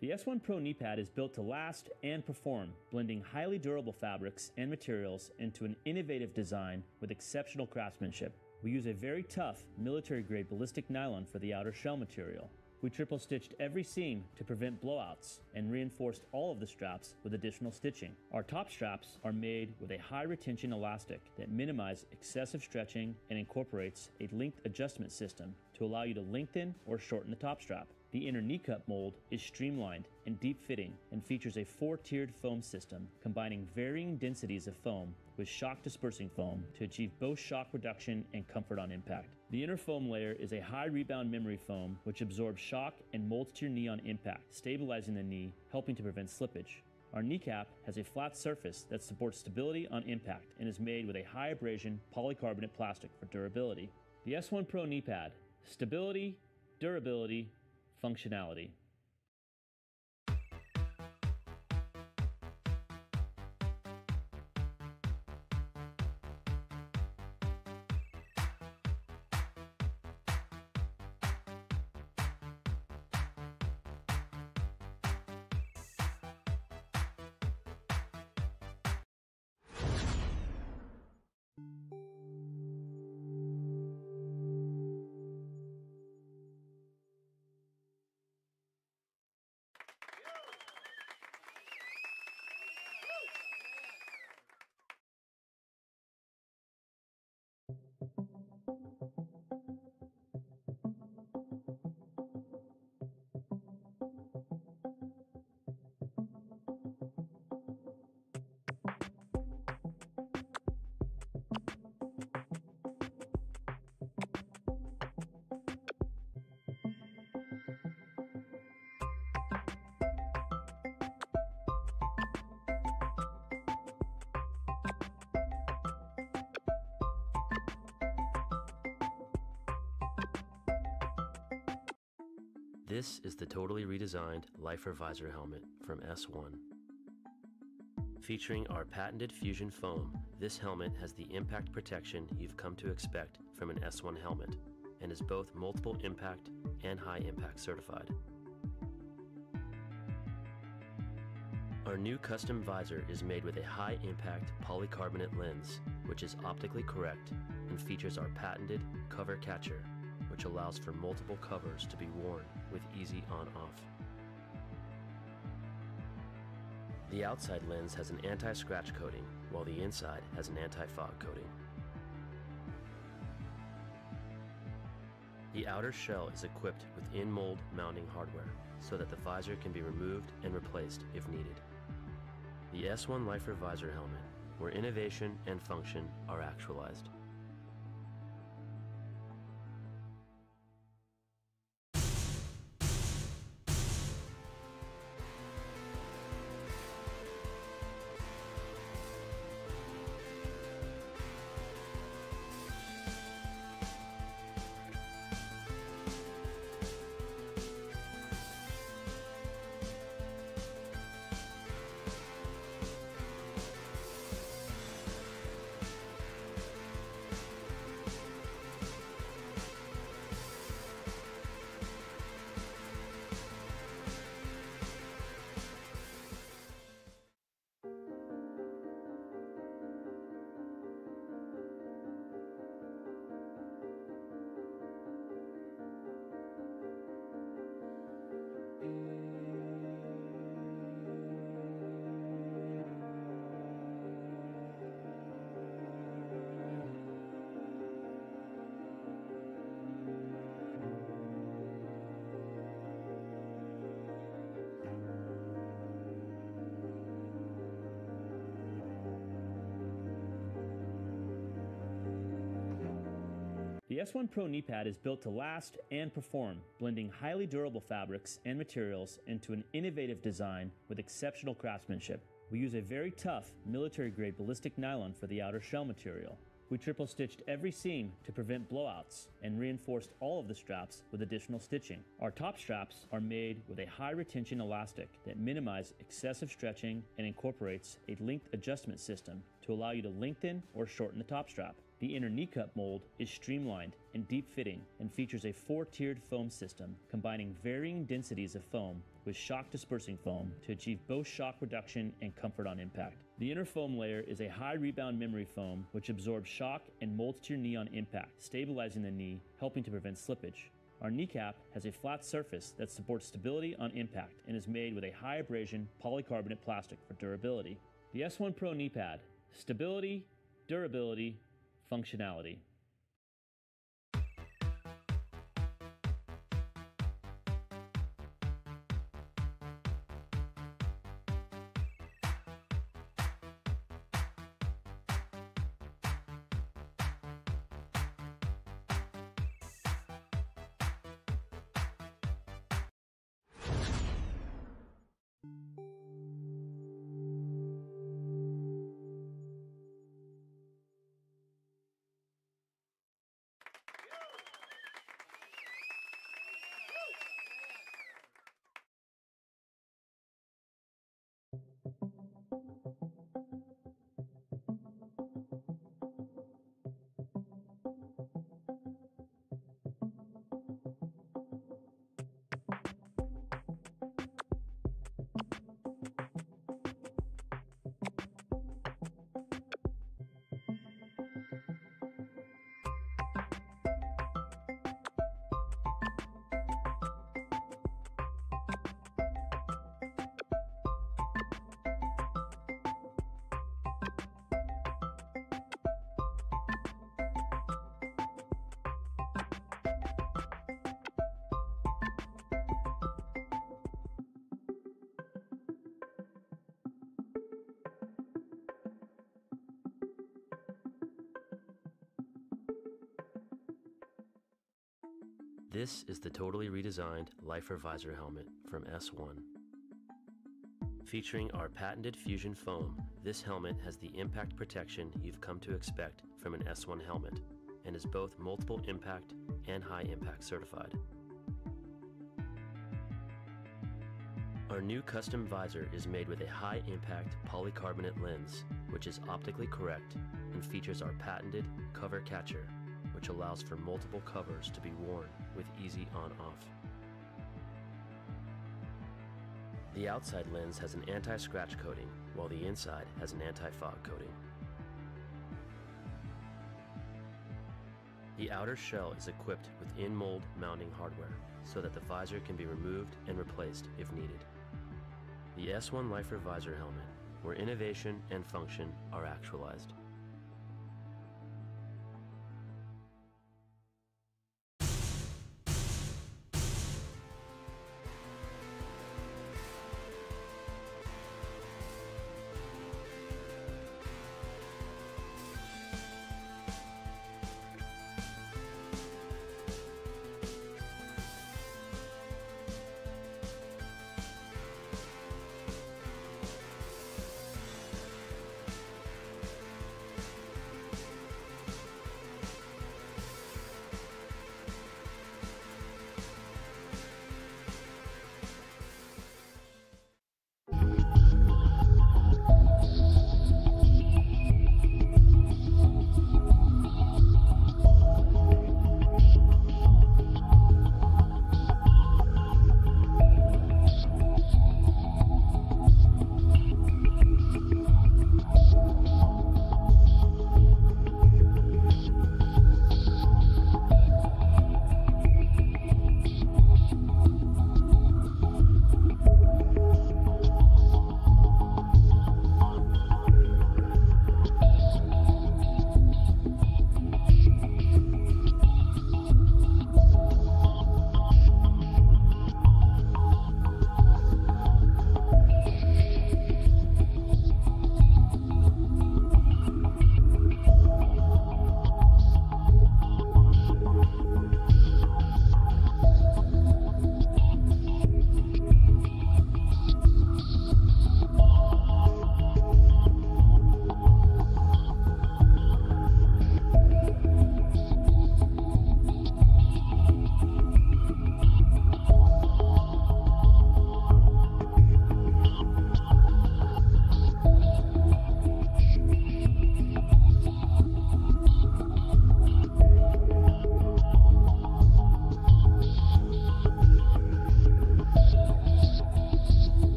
C: The S1 Pro knee pad is built to last and perform, blending highly durable fabrics and materials into an innovative design with exceptional craftsmanship. We use a very tough, military-grade ballistic nylon for the outer shell material. We triple stitched every seam to prevent blowouts and reinforced all of the straps with additional stitching. Our top straps are made with a high retention elastic that minimizes excessive stretching and incorporates a length adjustment system to allow you to lengthen or shorten the top strap. The inner knee cup mold is streamlined and deep fitting and features a 4-tiered foam system combining varying densities of foam with shock dispersing foam to achieve both shock reduction and comfort on impact. The inner foam layer is a high rebound memory foam which absorbs shock and molds to your knee on impact, stabilizing the knee, helping to prevent slippage. Our kneecap has a flat surface that supports stability on impact and is made with a high abrasion polycarbonate plastic for durability. The S1 Pro knee pad: stability, durability, functionality.
D: This is the totally redesigned Lifer visor helmet from S1. Featuring our patented fusion foam, this helmet has the impact protection you've come to expect from an S1 helmet and is both multiple impact and high impact certified. Our new custom visor is made with a high impact polycarbonate lens, which is optically correct and features our patented cover catcher, which allows for multiple covers to be worn with easy on-off. The outside lens has an anti-scratch coating, while the inside has an anti-fog coating. The outer shell is equipped with in-mold mounting hardware, so that the visor can be removed and replaced if needed. The S1 Lifer visor helmet, where innovation and function are actualized.
C: The S1 Pro knee pad is built to last and perform, blending highly durable fabrics and materials into an innovative design with exceptional craftsmanship. We use a very tough, military-grade ballistic nylon for the outer shell material. We triple stitched every seam to prevent blowouts and reinforced all of the straps with additional stitching. Our top straps are made with a high retention elastic that minimizes excessive stretching and incorporates a length adjustment system to allow you to lengthen or shorten the top strap. The inner knee cup mold is streamlined and deep fitting and features a 4-tiered foam system combining varying densities of foam with shock dispersing foam to achieve both shock reduction and comfort on impact. The inner foam layer is a high rebound memory foam which absorbs shock and molds to your knee on impact, stabilizing the knee, helping to prevent slippage. Our kneecap has a flat surface that supports stability on impact and is made with a high abrasion polycarbonate plastic for durability. The S1 Pro knee pad: stability, durability, functionality.
D: This is the totally redesigned Lifer Visor helmet from S1. Featuring our patented fusion foam, this helmet has the impact protection you've come to expect from an S1 helmet and is both multiple impact and high impact certified. Our new custom visor is made with a high impact polycarbonate lens, which is optically correct and features our patented cover catcher, which allows for multiple covers to be worn with easy on-off. The outside lens has an anti-scratch coating, while the inside has an anti-fog coating. The outer shell is equipped with in-mold mounting hardware, so that the visor can be removed and replaced if needed. The S1 Lifer Visor helmet, where innovation and function are actualized.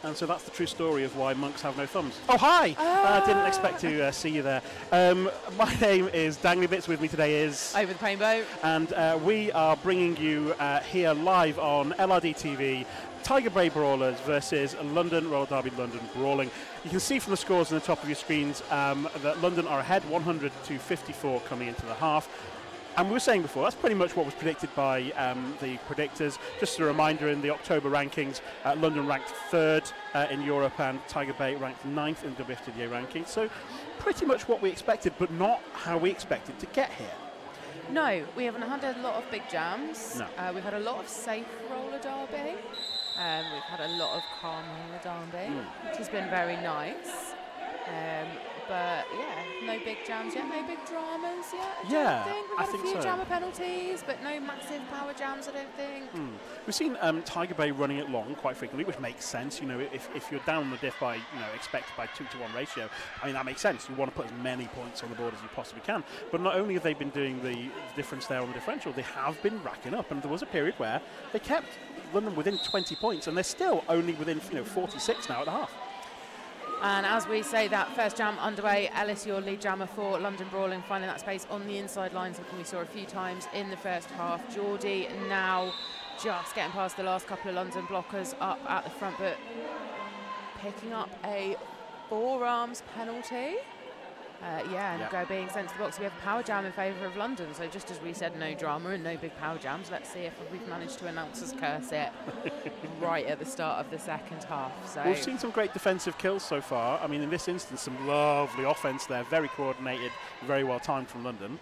A: And so that's the true story of why monks have no thumbs. Oh, hi! Didn't expect to see you there. My name is Dangly Bits. With me today is...
B: Over the Rainbow.
A: And we are bringing you here live on LRD TV, Tiger Bay Brawlers versus London Roller Derby London Brawling. You can see from the scores on the top of your screens that London are ahead 100 to 54 coming into the half. And we were saying before, that's pretty much what was predicted by the predictors. Just a reminder, in the October rankings, London ranked 3rd in Europe and Tiger Bay ranked 9th in the WFTDA rankings. So pretty much what we expected, but not how we expected to get here.
B: No, we haven't had a lot of big jams.
A: No.
B: We've had a lot of safe roller derby. We've had a lot of calm roller derby, which has been very nice. But yeah, no big jams yet, no big dramas yet. I think we've had a few jammer penalties, but no massive power jams, I don't think.
A: We've seen Tiger Bay running it long quite frequently, which makes sense. You know, if you're down the diff by, expected by 2-to-1 ratio, I mean, that makes sense. You want to put as many points on the board as you possibly can. But not only have they been doing the difference there on the differential, they have been racking up. And there was a period where they kept London within 20 points, and they're still only within 46 now at the half.
B: And as we say, that first jam underway, Ellis, your lead jammer for London Brawling, finding that space on the inside line, something we saw a few times in the first half. Geordie now just getting past the last couple of London blockers up at the front, but picking up a forearms penalty. And go being sent to the box. We have a power jam in favour of London. So just as we said, no drama and no big power jams, let's see if we've managed to announcers curse it right at the start of the second half. So
A: we've seen some great defensive kills so far. I mean, in this instance, some lovely offence there, very coordinated, very well timed from London.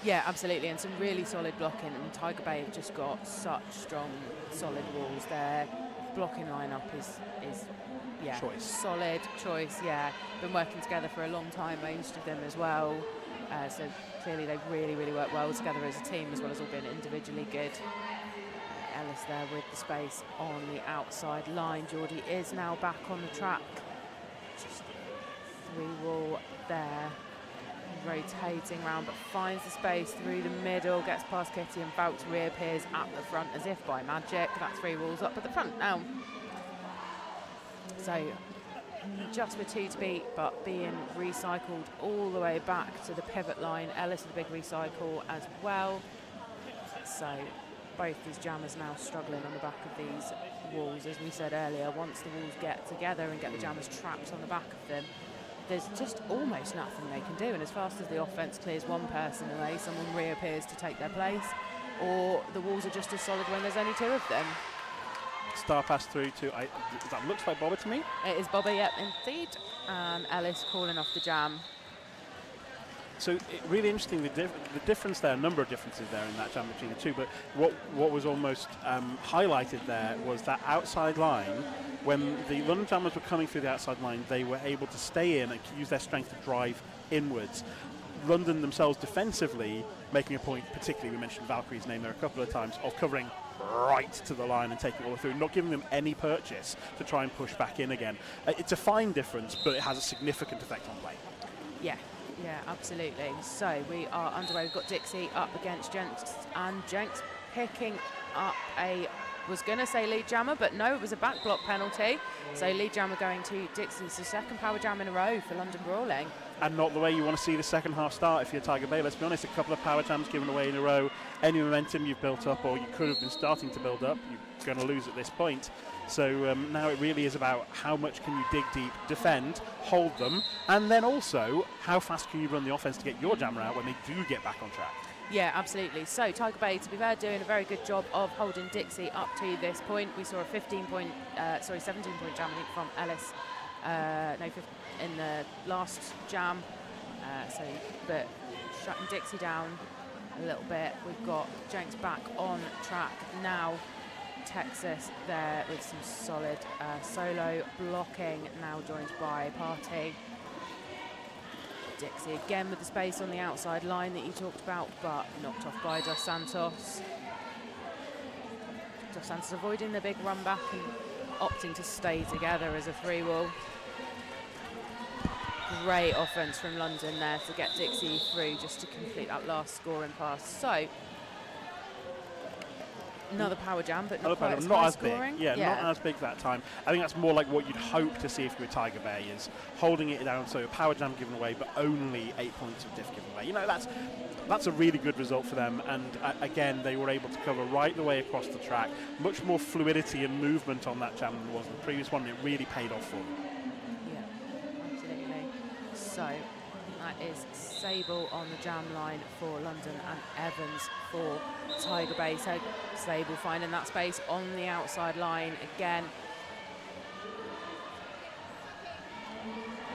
B: Yeah, absolutely, and some really solid blocking. And Tiger Bay have just got such strong, solid walls. Their blocking lineup is solid choice. Yeah, been working together for a long time, most of them as well. So clearly they really work well together as a team, as well as all being individually good. Ellis there with the space on the outside line. Geordie is now back on the track. Just 3-wall there, rotating around, but finds the space through the middle, gets past Kitty, and Vouch reappears at the front as if by magic. That's 3 walls up at the front now. So just with 2 to beat, but being recycled all the way back to the pivot line. Ellis with a big recycle as well. So both these jammers now struggling on the back of these walls. As we said earlier, once the walls get together and get the jammers trapped on the back of them, there's just almost nothing they can do. And as fast as the offence clears one person away, someone reappears to take their place, or the walls are just as solid when there's only 2 of them.
A: Star pass through to, that looks like Bobber to me.
B: It is Bobber, yep, indeed. And Ellis calling off the jam.
A: So really interesting, the difference there, a number of differences there in that jam between the two, but what was almost highlighted there was that outside line. When the London Jammers were coming through the outside line, they were able to stay in and use their strength to drive inwards. London themselves defensively making a point, particularly we mentioned Valkyrie's name there a couple of times, of covering right to the line and taking it all the way through, not giving them any purchase to try and push back in again. It's a fine difference, but it has a significant effect on play.
B: Yeah, absolutely. So we are underway. We've got Dixie up against Jenks, and Jenks picking up a, was going to say lead jammer, but no, it was a back block penalty. So lead jammer going to Dixie. So second power jam in a row for London Brawling. And
A: not the way you want to see the second half start if you're Tiger Bay. Let's be honest, a couple of power jams given away in a row. Any momentum you've built up, or you could have been starting to build up, you're going to lose at this point. So now it really is about how much can you dig deep, defend, hold them, and then also how fast can you run the offense to get your jammer out when they do get back on track.
B: Yeah, absolutely. So Tiger Bay, to be fair, doing a very good job of holding Dixie up to this point. We saw a 17-point jam from Ellis. In the last jam. But shutting Dixie down a little bit. We've got Jenks back on track now. Texas there with some solid solo blocking, now joined by Party. Dixie again with the space on the outside line that you talked about, but knocked off by Dos Santos. Dos Santos avoiding the big run back and opting to stay together as a 3-wall. Great offence from London there to get Dixie through just to complete that last scoring pass. So Another power jam, but
A: Another
B: not quite
A: power
B: as
A: jam, not
B: high
A: as big.
B: scoring.
A: Yeah, not as big that time. I think that's more like what you'd hope to see if you were Tiger Bay, is holding it down, so a power jam given away, but only 8 points of diff given away. You know, that's a really good result for them, and again, they were able to cover right the way across the track. Much more fluidity and movement on that jam than there was in the previous one, and it really paid off for them.
B: Yeah, absolutely. So that is Sable on the jam line for London and Evans for Tiger Bay. So Sable finding that space on the outside line again.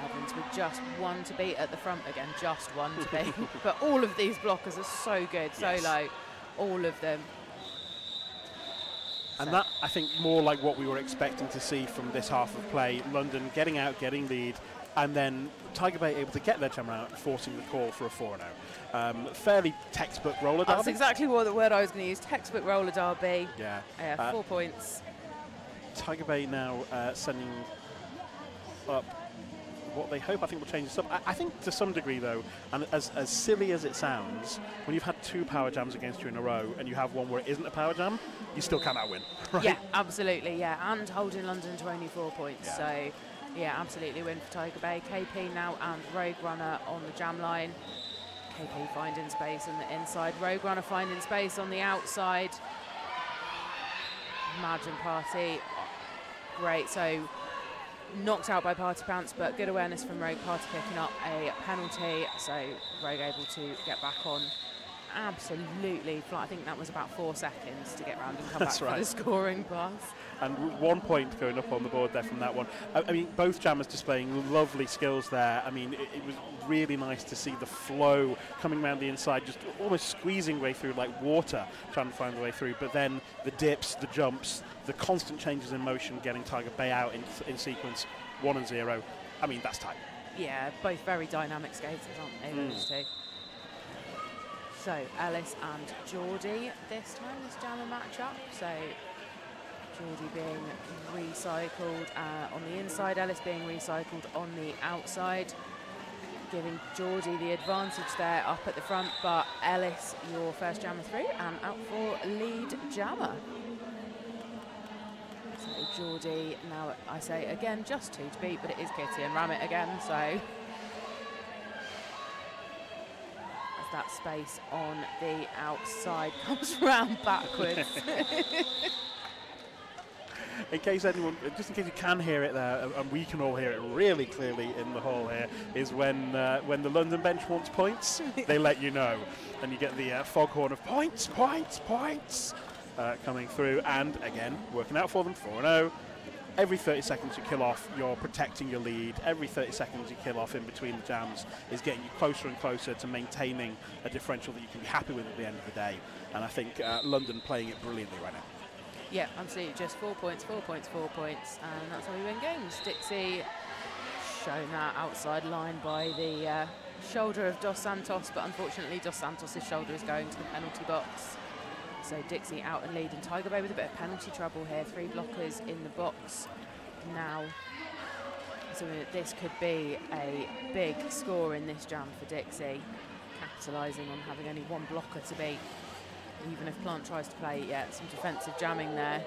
B: Evans with just one to beat at the front again, just one to beat. But all of these blockers are so good, so low, all of them.
A: And that, I think, more like what we were expecting to see from this half of play. London getting out, getting lead, and then Tiger Bay able to get their jam out, forcing the call for a 4-0. Fairly textbook roller derby.
B: That's exactly what the word I was going to use, textbook roller derby.
A: Yeah.
B: 4 points.
A: Tiger Bay now sending up what they hope, I think, will change this up. I think to some degree, though, and as silly as it sounds, when you've had 2 power jams against you in a row and you have one where it isn't a power jam, you still cannot win. Right?
B: Yeah, absolutely, yeah. And holding London to only 4 points. Yeah. So, yeah, absolutely win for Tiger Bay. KP now and Rogue Runner on the jam line. KP finding space on the inside. Rogue Runner finding space on the outside. Imagine Party. Great. So, knocked out by Party Pants, but good awareness from Rogue. Party picking up a penalty, so Rogue able to get back on. Absolutely flat. I think that was about 4 seconds to get round and come back for the scoring pass.
A: And 1 point going up on the board there from that one. I mean, both jammers displaying lovely skills there. I mean, it was really nice to see the flow coming around the inside, just almost squeezing way through like water, trying to find the way through. But then the dips, the jumps, the constant changes in motion, getting Tiger Bay out in sequence, 1 and 0. I mean, that's tight.
B: Yeah, both very dynamic skaters, aren't they? Those two. So Ellis and Geordie this time, this jammer matchup. So Geordie being recycled on the inside, Ellis being recycled on the outside, giving Geordie the advantage there up at the front, but Ellis, your first jammer through and out for lead jammer. So Geordie, now I say again, just 2 to beat, but it is Kitty and Ramit again, so that space on the outside comes round backwards.
A: In case anyone, just in case you can hear it there, and we can all hear it really clearly in the hall here, is when the London bench wants points, they let you know, and you get the foghorn of points, coming through, and again working out for them, 4-0. Every 30 seconds you kill off, you're protecting your lead. Every 30 seconds you kill off in between the jams is getting you closer and closer to maintaining a differential that you can be happy with at the end of the day. And I think London playing it brilliantly right now.
B: Yeah, absolutely. Just 4 points, 4 points, 4 points. And that's how we win games. Dixie shown that outside line by the shoulder of Dos Santos, but unfortunately Dos Santos' shoulder is going to the penalty box. So Dixie out and lead, and Tiger Bay with a bit of penalty trouble here. 3 blockers in the box now. So this could be a big score in this jam for Dixie, capitalising on having only 1 blocker to beat. Even if Plant tries to play, yeah, some defensive jamming there.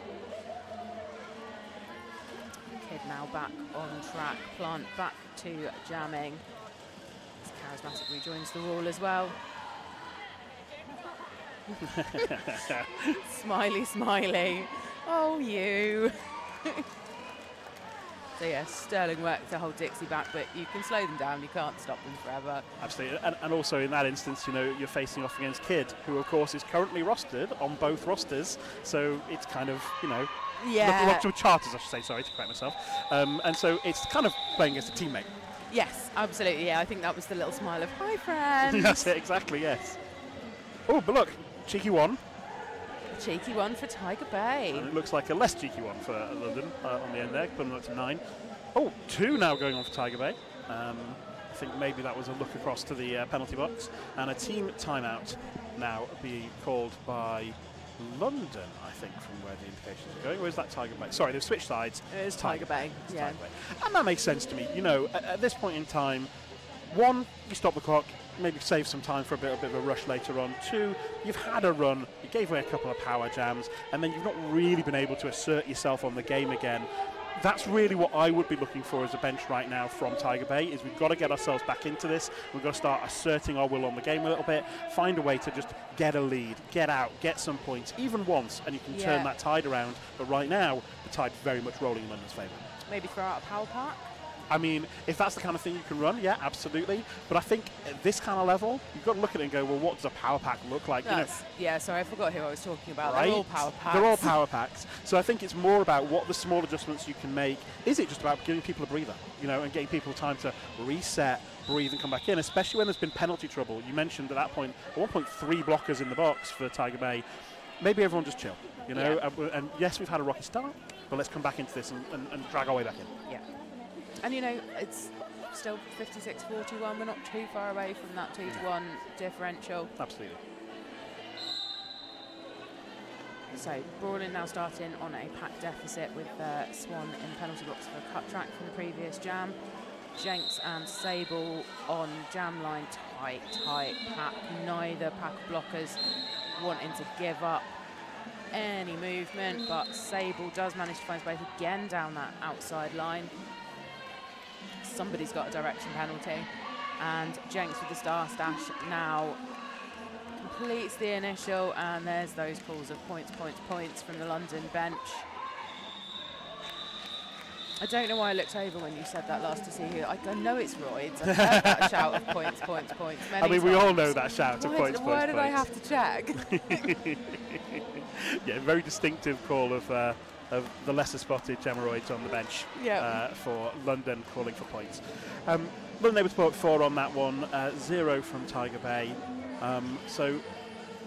B: Kid now back on track. Plant back to jamming. Charismatic rejoins the wall as well. Smiley, smiley. Oh, you. So, yeah, sterling work to hold Dixie back, but you can slow them down. You can't stop them forever.
A: Absolutely. And also in that instance, you know, you're facing off against Kid, who, of course, is currently rostered on both rosters. So it's kind of, you know, lots of charters, I should say, sorry, to correct myself. And so it's kind of playing against a teammate.
B: Yes, absolutely. Yeah, I think that was the little smile of, hi, friend.
A: That's it, exactly, yes. Oh, but look. Cheeky one.
B: Cheeky one for Tiger Bay.
A: And it looks like a less cheeky one for London on the end there, putting them up to 9. Oh, 2 now going on for Tiger Bay. I think maybe that was a look across to the penalty box. And a team timeout now being called by London, I think, from where the indications are going. Where's that Tiger Bay? Sorry, they've switched sides.
B: It is Tiger Bay, yeah.
A: Tiger Bay. And that makes sense to me. You know, at this point in time, 1, you stop the clock, maybe save some time for a bit of a rush later on. 2, you've had a run, you gave away a couple of power jams, and then you've not really been able to assert yourself on the game again. That's really what I would be looking for as a bench right now from Tiger Bay, is we've got to get ourselves back into this. We've got to start asserting our will on the game a little bit, find a way to just get a lead, get out, get some points, even once, and you can turn that tide around. But right now, the tide's very much rolling in London's favour.
B: Maybe throw out a power pack?
A: I mean, if that's the kind of thing you can run, yeah, absolutely. But I think at this kind of level, you've got to look at it and go, well, what does a power pack look like?
B: Yeah, sorry, I forgot who I was talking about.
A: Right?
B: They're all power packs.
A: They're all power packs. So I think it's more about what the small adjustments you can make. Is it just about giving people a breather, and getting people time to reset, breathe, and come back in, especially when there's been penalty trouble? You mentioned at that point, at one point, 3 blockers in the box for Tiger Bay. Maybe everyone just chill, and yes, we've had a rocky start, but let's come back into this and drag our way back in.
B: Yeah. And it's still 56-41. We're not too far away from that 2-1 differential.
A: Absolutely.
B: So Brawling now starting on a pack deficit with Swan in penalty box for a cut track from the previous jam. Jenks and Sable on jam line, tight pack. Neither pack of blockers wanting to give up any movement, but Sable does manage to find space again down that outside line. Somebody's got a direction penalty, and Jenks with the star stash now completes the initial, and there's those calls of points from the London bench. I don't know why I looked over when you said that last to see who. I know it's Royds. I've heard that shout of points many times.
A: We all know that shout of points.
B: Why did I have to check?
A: Yeah, very distinctive call of the lesser spotted Gemmeroids on the bench for London calling for points. London able to put 4 on that one, 0 from Tiger Bay. So,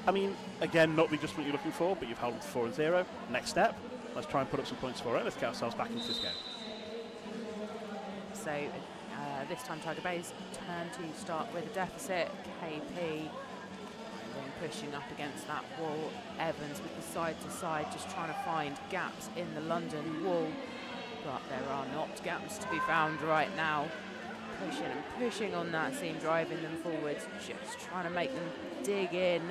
A: I mean, again, not the adjustment you're looking for, but you've held them to 4 and 0. Next step, let's try and put up some points for it. Let's get ourselves back into this game.
B: So this time Tiger Bay's turn to start with a deficit. KP pushing up against that wall. Evans with the side to side, just trying to find gaps in the London wall, but there are not gaps to be found right now. Pushing on that seam, driving them forwards, just trying to make them dig in,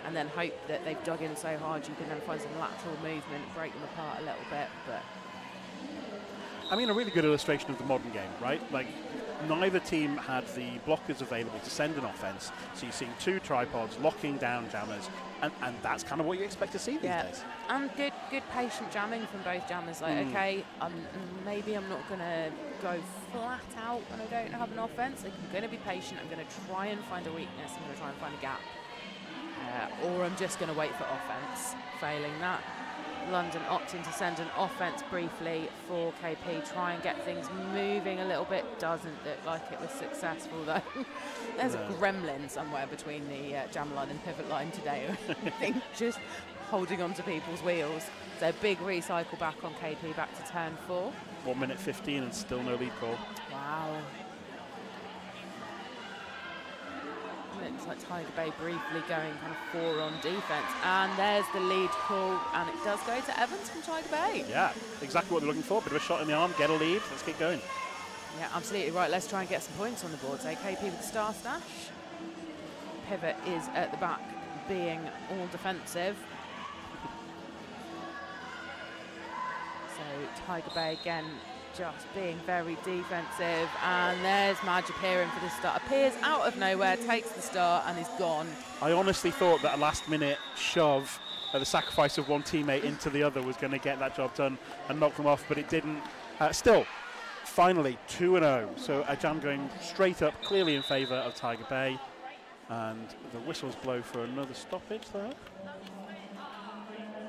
B: and then hope that they've dug in so hard you can then find some lateral movement, break them apart a little bit. But
A: I mean, a really good illustration of the modern game, right? Like, neither team had the blockers available to send an offense, so you're seeing 2 tripods locking down jammers, and that's kind of what you expect to see these days. And
B: good patient jamming from both jammers. Like, okay, maybe I'm not going to go flat out when I don't have an offense. Like, I'm going to be patient. I'm going to try and find a weakness. I'm going to try and find a gap. Or I'm just going to wait for offense. Failing that, London opting to send an offense briefly for KP, try and get things moving a little bit. Doesn't look like it was successful though. There's a gremlin somewhere between the jam line and pivot line today. I think just holding on to people's wheels. So big recycle back on KP, back to turn 4.
A: 1 minute 15 and still no lead call.
B: Wow. Looks like Tiger Bay briefly going kind of 4 on defence, and there's the lead call, and it does go to Evans from Tiger Bay. Yeah, exactly what they're looking for. Bit of a shot in the arm, get a lead, let's keep going. Yeah, absolutely right. Let's try and get some points on the board. So KP with the star stash. Pivot is at the back, being all defensive. So Tiger Bay again, just being very defensive, and there's Madge appearing for the start. Appears out of nowhere, takes the start, and is gone. I honestly thought that a last-minute shove, the sacrifice of one teammate into the other, was going to get that job done and knock them off, but it didn't. Still, finally 2-0. So a jam going straight up, clearly in favour of Tiger Bay, and the whistles blow for another stoppage there.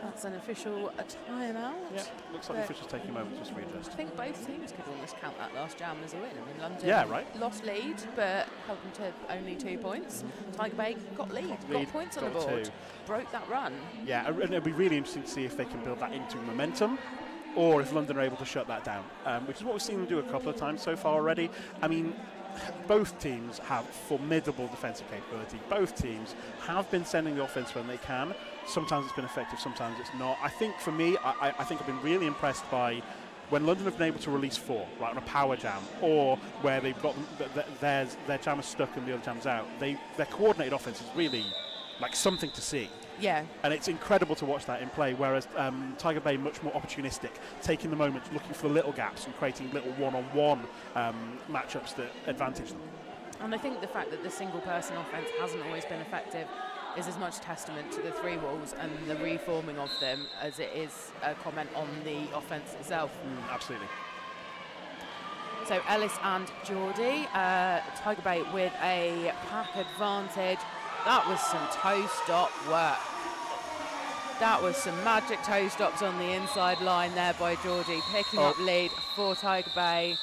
B: That's an official timeout. Yeah, looks like the official's taking a moment to just readjust. I think both teams could almost count that last jam as a win. I mean, London lost lead, but held them to only 2 points. Tiger Bay got lead, got points on the board, broke that run. Yeah, and it'll be really interesting to see if they can build that into momentum, or if London are able to shut that down, which is what we've seen them do a couple of times so far already. I mean, both teams have formidable defensive capability. Both teams have been sending the offense when they can. Sometimes it's been effective, sometimes it's not. I think for me, I think I've been really impressed by
A: when London have been able to release 4, like on a power jam, or where they've got their jammer's stuck and the other jammer's out, their coordinated offense is really like something to see.
B: Yeah.
A: And it's incredible to watch that in play, whereas Tiger Bay much more opportunistic, taking the moment, looking for the little gaps and creating little one-on-one matchups that advantage them.
B: And I think the fact that the single-person offense hasn't always been effective is as much testament to the 3 walls and the reforming of them as it is a comment on the offense itself.
A: Absolutely.
B: So Ellis and Geordie, Tiger Bay with a pack advantage. That was some toe stop work. That was some magic toe stops on the inside line there by Geordie, picking up lead for Tiger Bay.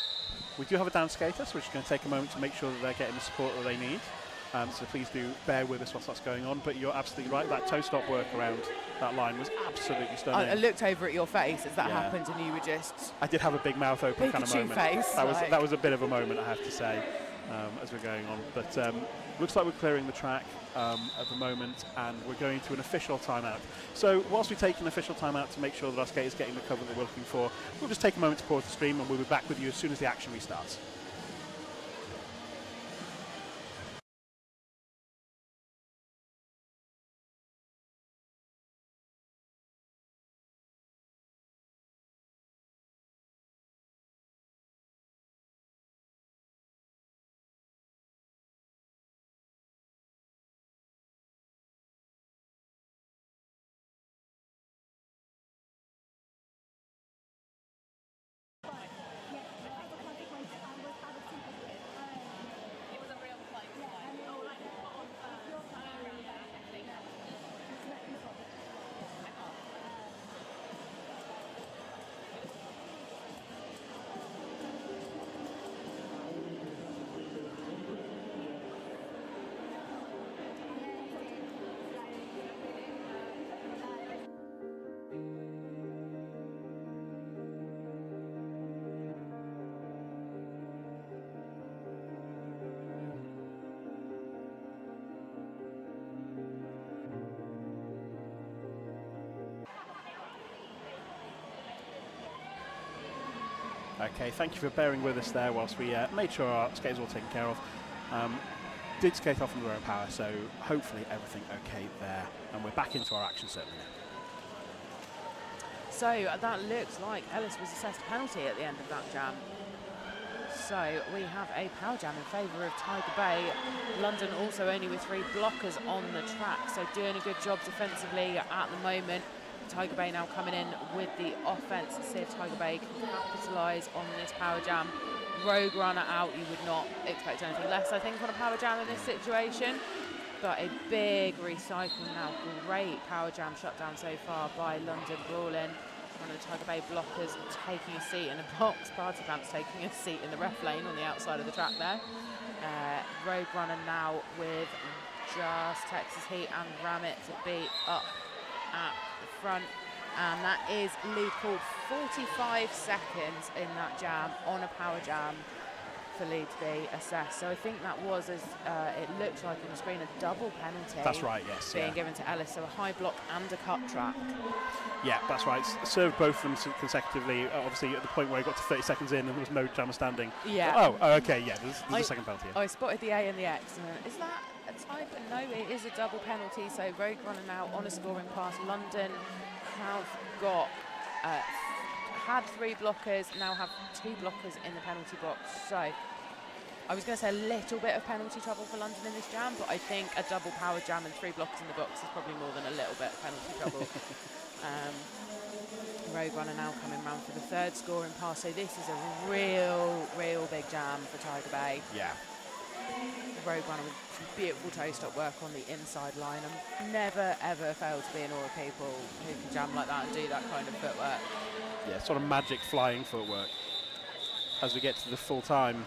A: We do have a down skater, so we're just going to take a moment to make sure that they're getting the support that they need. So please do bear with us whilst that's going on. But you're absolutely right. That toe stop work around that line was absolutely stunning.
B: I looked over at your face as that happened, and you were just...
A: I did have a big mouth open kind of moment.
B: Face,
A: that was a bit of a moment, I have to say, as we're going on. But looks like we're clearing the track at the moment, and we're going to an official timeout. So whilst we take an official timeout to make sure that our skaters getting the cover that we're looking for, we'll just take a moment to pause the stream, and we'll be back with you as soon as the action restarts. Okay, thank you for bearing with us there whilst we made sure our skaters were all taken care of. Did skate off in their own power, so hopefully everything okay there. And we're back into our action certainly now.
B: So that looks like Ellis was assessed a penalty at the end of that jam. So we have a power jam in favour of Tiger Bay. London also only with 3 blockers on the track, so doing a good job defensively at the moment. Tiger Bay now coming in with the offence to see if Tiger Bay can capitalise on this power jam. Rogue runner out, you would not expect anything less, I think, on a power jam in this situation. But a big recycle now. Great power jam shutdown so far by London Brawling. One of the Tiger Bay blockers taking a seat in the box. Party Pants taking a seat in the ref lane on the outside of the track there. Rogue runner now with just Texas Heat and Ramit to be up at the front, and that is lead called 45 seconds in that jam on a power jam for lead to be assessed. So I think that was, as it looks like on the screen, a double penalty.
A: That's right, yes.
B: Being given to Ellis, so a high block and a cut track. Yeah,
A: that's right. Served both of them consecutively, obviously at the point where he got to 30 seconds in and there was no jammer standing.
B: Yeah.
A: Oh, okay, yeah, there's a second penalty.
B: I spotted the A and the X, and is that a type? No, it is a double penalty, so Rogue runner now on a scoring pass. London have got had 3 blockers, now have 2 blockers in the penalty box. So I was going to say a little bit of penalty trouble for London in this jam, but I think a double power jam and 3 blockers in the box is probably more than a little bit of penalty trouble. Rogue runner now coming round for the 3rd scoring pass, so this is a real big jam for Tiger Bay.
A: Yeah.
B: Rogue runner with some beautiful toe stop work on the inside line, and never ever fail to be in awe of people who can jam like that and do that kind of footwork.
A: Yeah, sort of magic flying footwork. As we get to the full time,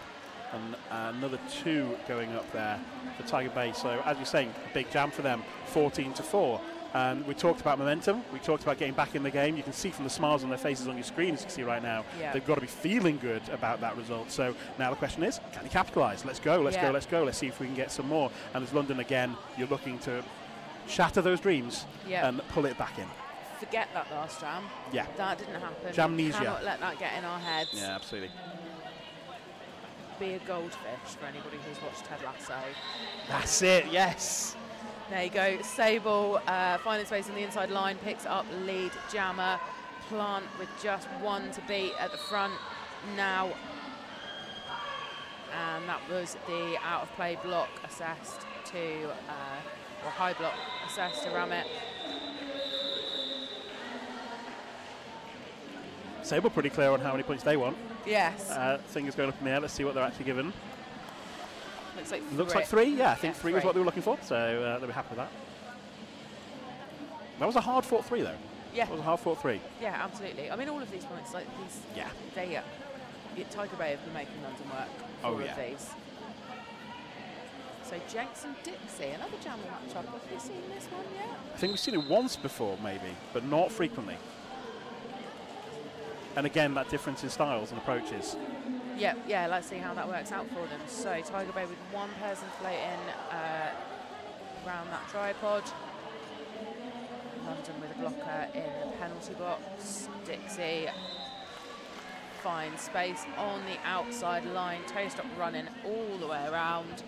A: and another 2 going up there for Tiger Bay. So as you're saying, a big jam for them, 14-4. And we talked about momentum. We talked about getting back in the game. You can see from the smiles on their faces on your screen, as you can see right now, they've got to be feeling good about that result. So now the question is, can they capitalise? Let's go, let's go, let's go. Let's see if we can get some more. And as London again, you're looking to shatter those dreams and pull it back in.
B: forget that last jam.
A: Yeah.
B: That didn't happen.
A: Jamnesia.
B: We cannot let that get in our heads.
A: Yeah, absolutely.
B: Be a goldfish for anybody who's watched Ted Lasso.
A: That's it, yes.
B: There you go. Sable finding space on the inside line, picks up lead jammer. Plant with just one to beat at the front now. And that was the out of play block assessed to, or high block assessed to Ramit.
A: Sable pretty clear on how many points they want.
B: Yes.
A: Fingers going up in the air. Let's see what they're actually given.
B: Looks like 3.
A: Yeah, I think 3 was what they were looking for. So they'll be happy with that. That was a hard fought 3 though.
B: Yeah.
A: That was a hard fought 3.
B: Yeah, absolutely. I mean, all of these points, like these.
A: Yeah.
B: They, Tiger Bay have been making London work for all of these. So Jenks and Dixie, another jammer matchup. Have you seen this one yet?
A: I think we've seen it once before, maybe, but not frequently. And again, that difference in styles and approaches.
B: Yeah, let's see how that works out for them. So Tiger Bay with one person floating around that tripod. London with a blocker in the penalty box. Dixie finds space on the outside line. Toe stop running all the way around.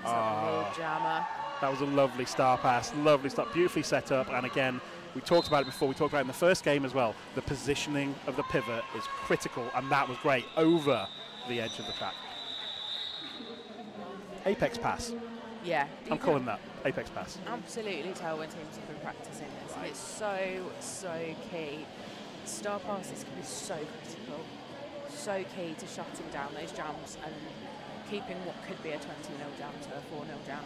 B: Jammer.
A: That was a lovely star pass, lovely start, beautifully set up. And again, we talked about it before, we talked about it in the first game as well. The positioning of the pivot is critical, and that was great over the edge of the track. Apex pass.
B: Yeah.
A: I'm calling that apex pass.
B: Absolutely tell when teams have been practicing this.
A: Right.
B: It's so key. Star passes can be so critical. So key to shutting down those jams and keeping what could be a 20-0 jam to a 4-0 jam.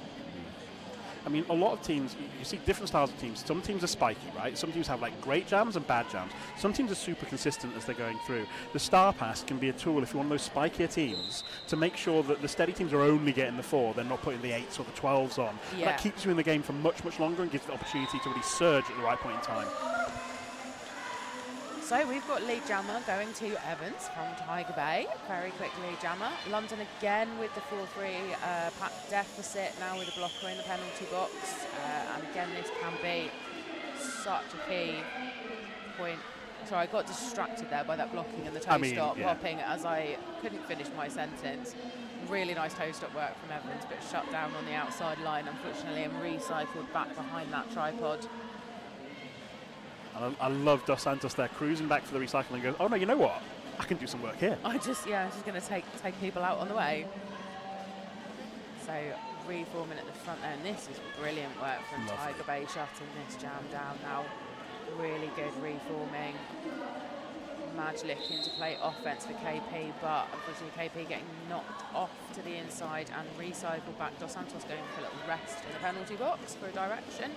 A: I mean, a lot of teams, you see different styles of teams. Some teams are spiky, right? Some teams have like great jams and bad jams. Some teams are super consistent as they're going through. The star pass can be a tool if you're one of those spikier teams to make sure that the steady teams are only getting the 4, they're not putting the 8s or the 12s on.
B: Yeah.
A: That keeps you in the game for much, much longer and gives the opportunity to really surge at the right point in time.
B: So we've got lead jammer going to Evans from Tiger Bay. Very quick lead jammer. London again with the 4-3 pack deficit, now with a blocker in the penalty box. And again, this can be such a key point. Sorry, I got distracted there by that blocking and the toe stop popping as I couldn't finish my sentence. Really nice toe stop work from Evans, but shut down on the outside line, unfortunately, and recycled back behind that tripod.
A: I love Dos Santos there, cruising back for the recycling and goes, oh no, you know what? I can do some work here.
B: I was just going to take people out on the way. So reforming at the front there, and this is brilliant work from Tiger Bay, shutting this jam down now. Really good reforming. Madge looking to play offense for KP, but unfortunately KP getting knocked off to the inside and recycled back. Dos Santos going for a little rest in the penalty box for a direction.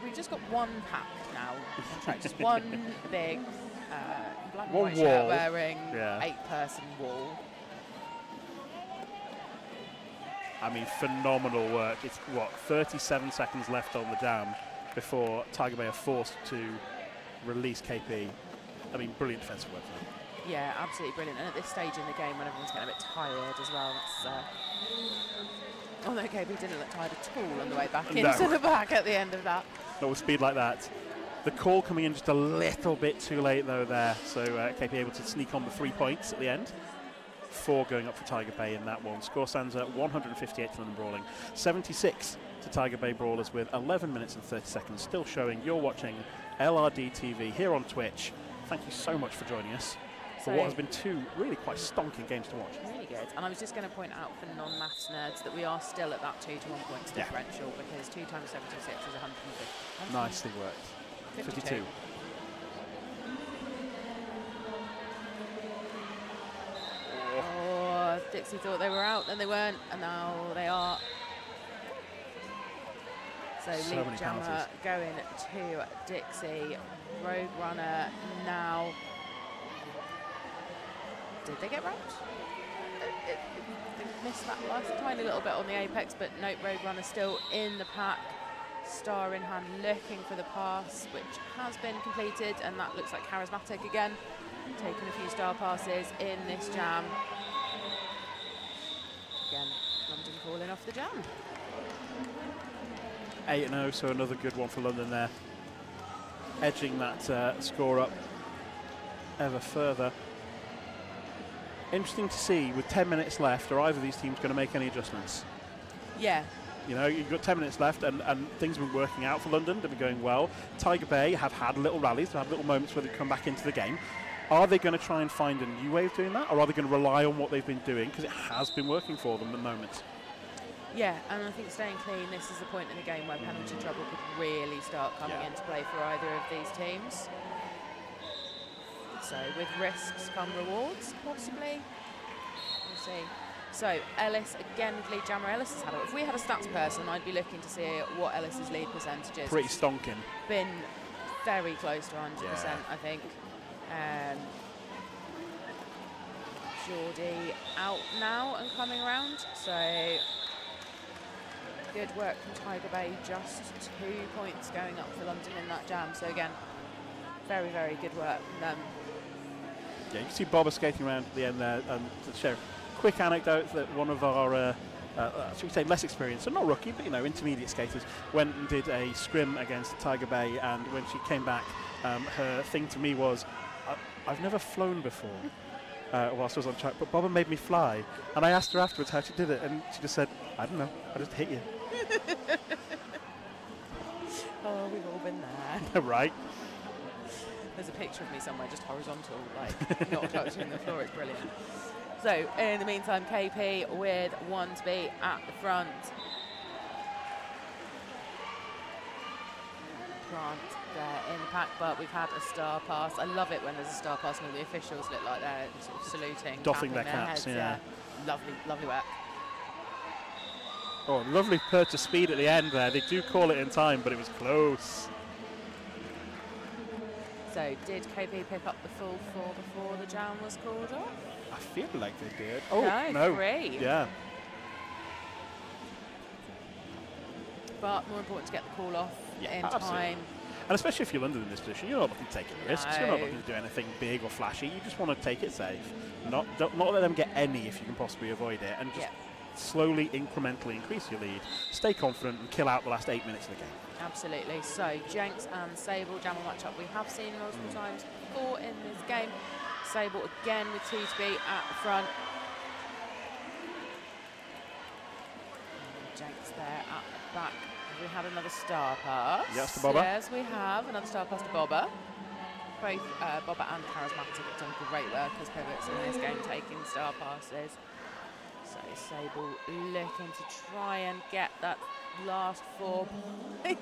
B: We've just got one pack now, just one big black and white shirt wearing 8-person wall.
A: I mean, phenomenal work. It's, what, 37 seconds left on the jam before Tiger Bay are forced to release KP. I mean, brilliant defensive work for them.
B: Yeah, absolutely brilliant. And at this stage in the game, when everyone's getting a bit tired as well, that's... although KP didn't look tired at all on the way back into the back at the end of that.
A: Not with speed like that. The call coming in just a little bit too late though there, so KP able to sneak on the 3 points at the end. 4 going up for Tiger Bay in that one. Score stands at 158 to London Brawling, 76 to Tiger Bay Brawlers with 11 minutes and 30 seconds still showing. You're watching LRD TV here on Twitch. Thank you so much for joining us for what has been 2 really quite stonking games to watch.
B: Really good. And I was just going to point out for non-maths nerds that we are still at that 2 to 1 points differential, because 2 times 76 is 150.
A: Nicely worked. 52.
B: Oh, Dixie thought they were out, then they weren't, and now they are. So lead jammer going to Dixie. Rogue runner now. Did they get wrapped? They missed that last tiny little bit on the apex, but no, Rogue runner still in the pack. Star in hand, looking for the pass, which has been completed, and that looks like charismatic again. Taking a few star passes in this jam. Again, London falling off the jam.
A: 8-0, so another good one for London there. Edging that score up ever further. Interesting to see, with 10 minutes left, are either of these teams going to make any adjustments?
B: Yeah.
A: You know, you've got 10 minutes left, and things have been working out for London. They've been going well. Tiger Bay have had little rallies, they've had little moments where they come back into the game. Are they going to try and find a new way of doing that, or are they going to rely on what they've been doing? Because it has been working for them at the moment.
B: Yeah, and I think staying clean, this is the point in the game where penalty trouble could really start coming into play for either of these teams. So with risks come rewards, possibly. We'll see. So Ellis again with lead jammer. Ellis has had if we had a stats person, I'd be looking to see what Ellis's lead percentage is.
A: Pretty stonking.
B: Been very close to 100%, I think. Geordie out now and coming around, so good work from Tiger Bay, just 2 points going up for London in that jam. So again, very, very good work from them.
A: Yeah, you can see Bobber skating around at the end there. To share a quick anecdote that one of our, should we say, less experienced, so not rookie, but you know, intermediate skaters, went and did a scrim against Tiger Bay, and when she came back, her thing to me was, I've never flown before. Whilst I was on track, but Bobber made me fly, and I asked her afterwards how she did it, and she just said, I don't know, I just hit you.
B: Oh, we've all been there.
A: Right.
B: There's a picture of me somewhere just horizontal, like not touching the floor. It's brilliant. So in the meantime, KP with one to be at the front. Grant there in the pack, but we've had a star pass. I love it when there's a star pass and all the officials look like they're sort of saluting,
A: doffing their
B: heads.
A: caps. Yeah.
B: Lovely, lovely work.
A: Oh, lovely purge of speed at the end there. They do call it in time, but it was close.
B: So did KP pick up the full 4 before the jam was called off?
A: I feel like they did. Oh,
B: no. 3.
A: Yeah.
B: But more important to get the call off in
A: absolutely.
B: time.
A: And especially if you're London in this position, you're not looking to take any risks. You're not looking to do anything big or flashy. You just want to take it safe. Not let them get any if you can possibly avoid it, and just slowly, incrementally increase your lead. Stay confident and kill out the last 8 minutes of the game.
B: Absolutely. So Jenks and Sable jammer matchup we have seen multiple times before in this game. Sable again with 2 to be at the front. Jenks there at the back. We had another star pass.
A: Yes, to Bobber.
B: Yes, we have another star pass to Bobber. Both Bobber and Charismatic have done great work as pivots in this game, taking star passes. So Sable looking to try and get that last 4 points.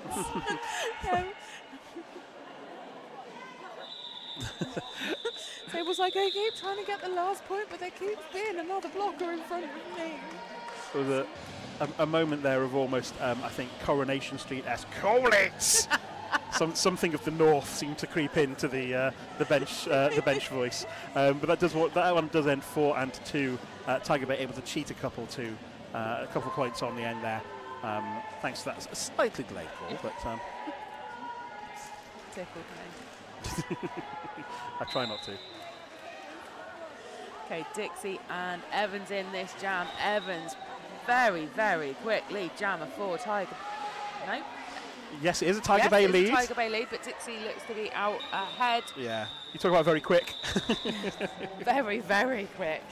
B: Sable's like, I keep trying to get the last point, but there keeps being another blocker in front of me.
A: There was a moment there of almost, I think, Coronation Street-esque. Call it! Something of the north seemed to creep into the bench voice, but that one does end 4-2. Tiger Bay able to cheat a couple points on the end there, thanks to that slightly delayed call, but
B: tickled me.
A: I try not to.
B: Okay, Dixie and Evans in this jam. Evans very, very quick lead jammer for Tiger. No.
A: Yes, it is a Tiger Bay lead.
B: Tiger Bay lead, but Dixie looks to be out ahead.
A: Yeah, you talk about very quick.
B: Very, very quick.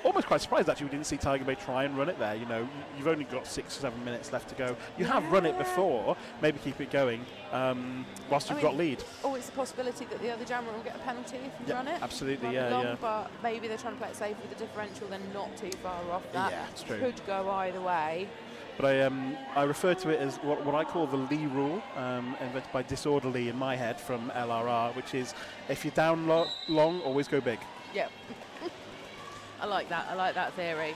A: Almost quite surprised actually we didn't see Tiger Bay try and run it there. You know, you've only got 6 or 7 minutes left to go. You have run it before. Maybe keep it going whilst you've got lead.
B: Always a possibility that the other jammer will get a penalty if you run it.
A: Absolutely,
B: But maybe they're trying to play it safe with the differential. They're not too far off that.
A: Yeah, it's true.
B: Could go either way.
A: But I refer to it as what I call the Lee rule, invented by Disorderly in my head from LRR, which is if you're down long, always go big.
B: Yep. I like that theory.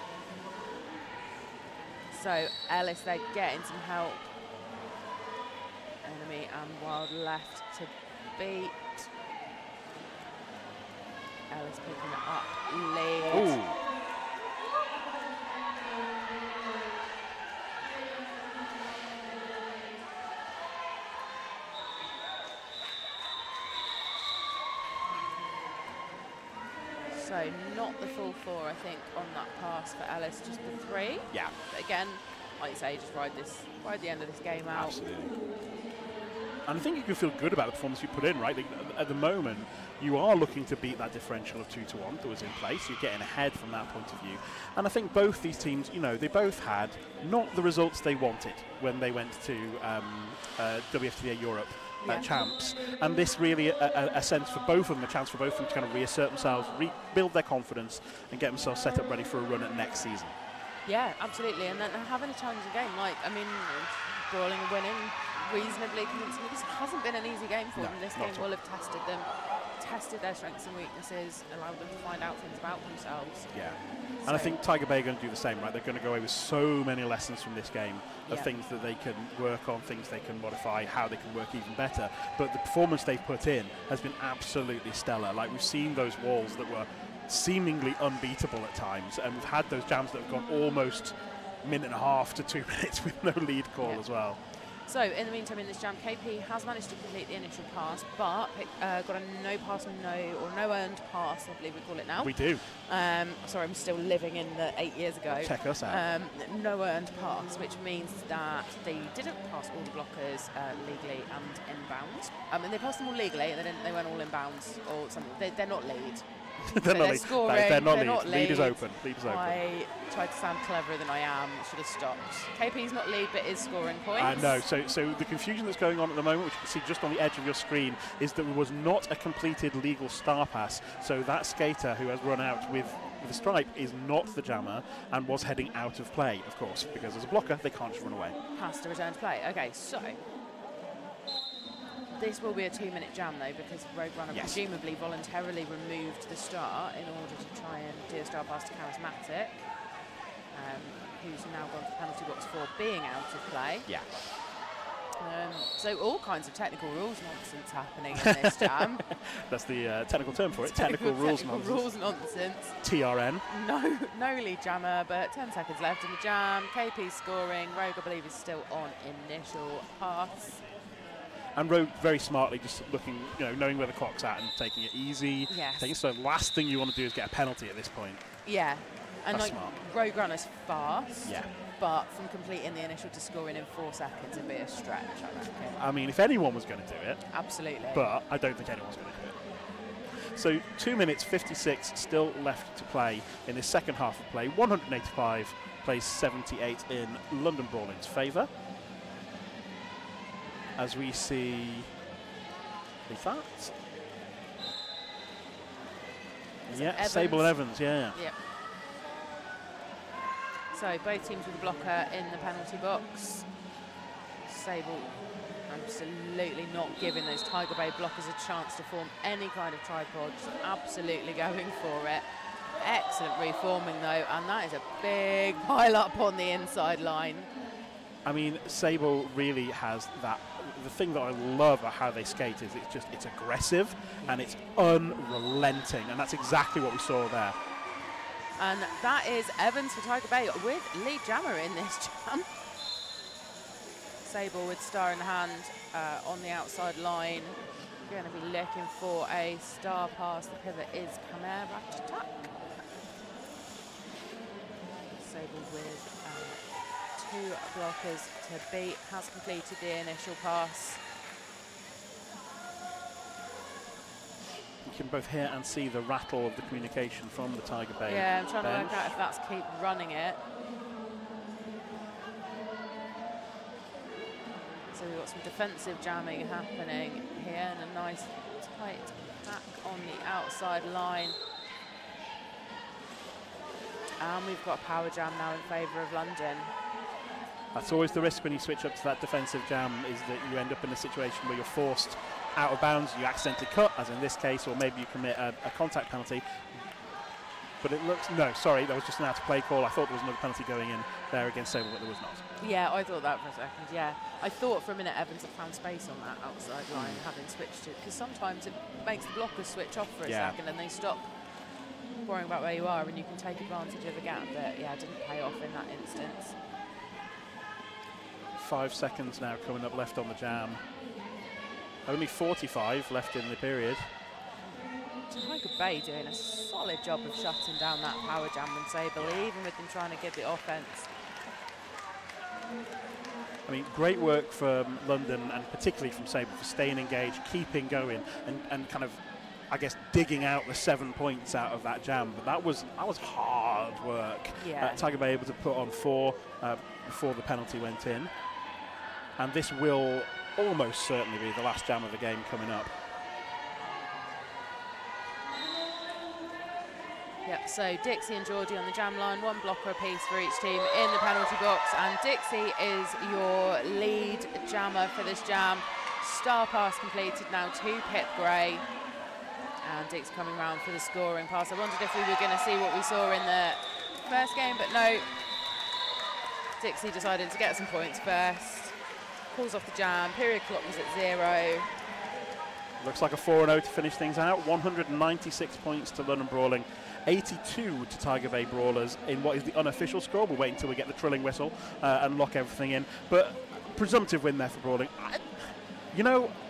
B: So Ellis, they're getting some help. Enemy and Wild left to beat. Ellis picking it up, lead.
A: Ooh.
B: So not the full 4, I think, on that pass for Ellis, just the 3.
A: Yeah.
B: But again, like you say, just ride the end of this game out.
A: Absolutely. And I think you can feel good about the performance you put in, right? At the moment, you are looking to beat that differential of 2-1 that was in place. You're getting ahead from that point of view. And I think both these teams, you know, they both had not the results they wanted when they went to WFTA Europe champs. And this really a sense for both of them, a chance for both of them to kind of reassert themselves, rebuild their confidence, and get themselves set up ready for a run at next season.
B: Yeah, absolutely. And then having a challenging game, like, I mean, Brawling and winning reasonably convincingly. This hasn't been an easy game for them. This game will have tested them, tested their strengths and weaknesses, allowed them to find out things about themselves.
A: Yeah. And I think Tiger Bay are going to do the same, right? They're going to go away with so many lessons from this game of things that they can work on, things they can modify, how they can work even better. But the performance they've put in has been absolutely stellar. Like, we've seen those walls that were seemingly unbeatable at times, and we've had those jams that have gone almost a minute and a half to 2 minutes with no lead call as well.
B: So, in the meantime, in this jam, KP has managed to complete the initial pass, but got a no earned pass, I believe we call it now.
A: We do.
B: Sorry, I'm still living in the 8 years ago.
A: Check us out.
B: No earned pass, which means that they didn't pass all the blockers legally and inbounds. And they passed them all legally, and they weren't all inbounds or something. They're not lead.
A: They're not lead.
B: Scoring,
A: they're not
B: lead.
A: Lead is open. Lead is open.
B: I tried to sound cleverer than I am. Should have stopped. KP's not lead, but is scoring points.
A: I know. So the confusion that's going on at the moment, which you can see just on the edge of your screen, is that there was not a completed legal star pass. So that skater who has run out with the stripe is not the jammer and was heading out of play, of course, because as a blocker they can't just run away.
B: Has to return to play. Okay, so this will be a 2-minute jam though, because Roadrunner presumably voluntarily removed the star in order to try and do a star pass to Charismatic, who's now gone to the penalty box for being out of play.
A: Yeah.
B: So all kinds of technical rules nonsense happening in this jam.
A: That's the technical term for it. Technical rules
B: nonsense.
A: TRN.
B: No lead jammer, but 10 seconds left in the jam. KP scoring. Rogue, I believe, is still on initial pass.
A: And Rogue very smartly just looking, you know, knowing where the clock's at and taking it easy.
B: Yes.
A: So the last thing you want to do is get a penalty at this point.
B: Yeah. And
A: that's
B: like
A: smart.
B: Rogue Runner's fast.
A: Yeah.
B: But from completing the initial to scoring in 4 seconds would be a stretch, I reckon.
A: I mean, if anyone was going to do it.
B: Absolutely.
A: But I don't think anyone's going to do it. So 2 minutes 56 still left to play in this second half of play. 185 plays 78 in London Brawling's favour. As we see, is that? Yeah, Sable and Evans, yeah.
B: Yep. So both teams with a blocker in the penalty box. Sable absolutely not giving those Tiger Bay blockers a chance to form any kind of tripod, just absolutely going for it. Excellent reforming though, and that is a big pile up on the inside line.
A: I mean, Sable really has that. The thing that I love about how they skate is it's aggressive and it's unrelenting, and that's exactly what we saw there.
B: And that is Evans for Tiger Bay with lead jammer in this jam. Sable with star in hand on the outside line. Going to be looking for a star pass. The pivot is Kameratak. Sable with 2 blockers to beat, has completed the initial pass.
A: You can both hear and see the rattle of the communication from the Tiger Bay.
B: Yeah, I'm trying
A: bench.
B: to work out if that's keep running it. So we've got some defensive jamming happening here, and a nice tight pack on the outside line. And we've got a power jam now in favour of London.
A: That's always the risk when you switch up to that defensive jam, is that you end up in a situation where you're forced out of bounds, you accidentally cut, as in this case, or maybe you commit a contact penalty. But it looks, no, sorry, that was just an out of play call. I thought there was another penalty going in there against Sable, but there was not.
B: Yeah, I thought that for a second, yeah. I thought for a minute Evans had found space on that outside line, having switched it, because sometimes it makes the blockers switch off for a second and they stop worrying about where you are and you can take advantage of a gap, but yeah, it didn't pay off in that instance.
A: 5 seconds now coming up left on the jam. Only 45 left in the period.
B: Tiger Bay doing a solid job of shutting down that power jam and Sable, even with them trying to get the offense.
A: I mean, great work from London and particularly from Sable for staying engaged, keeping going, and kind of, I guess, digging out the 7 points out of that jam. But that was hard work.
B: Yeah.
A: Tiger Bay able to put on 4 before the penalty went in. And this will almost certainly be the last jam of the game coming up.
B: Yep, so Dixie and Geordie on the jam line, 1 blocker apiece for each team in the penalty box, and Dixie is your lead jammer for this jam. Star pass completed now to Pip Gray, and Dixie coming round for the scoring pass. I wondered if we were going to see what we saw in the first game, but no. Dixie decided to get some points first, calls off the jam, period clock was at 0.
A: Looks like a 4-0 to finish things out. 196 points to London Brawling, 82 to Tiger Bay Brawlers in what is the unofficial score. We'll wait until we get the trilling whistle and lock everything in. But presumptive win there for Brawling. I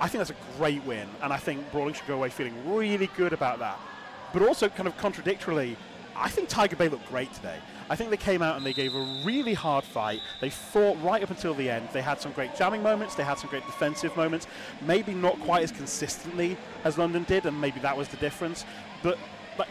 A: think that's a great win, and I think Brawling should go away feeling really good about that. But also, kind of contradictorily, I think Tiger Bay looked great today. I think they came out and they gave a really hard fight. They fought right up until the end. They had some great jamming moments. They had some great defensive moments. Maybe not quite as consistently as London did, and maybe that was the difference. But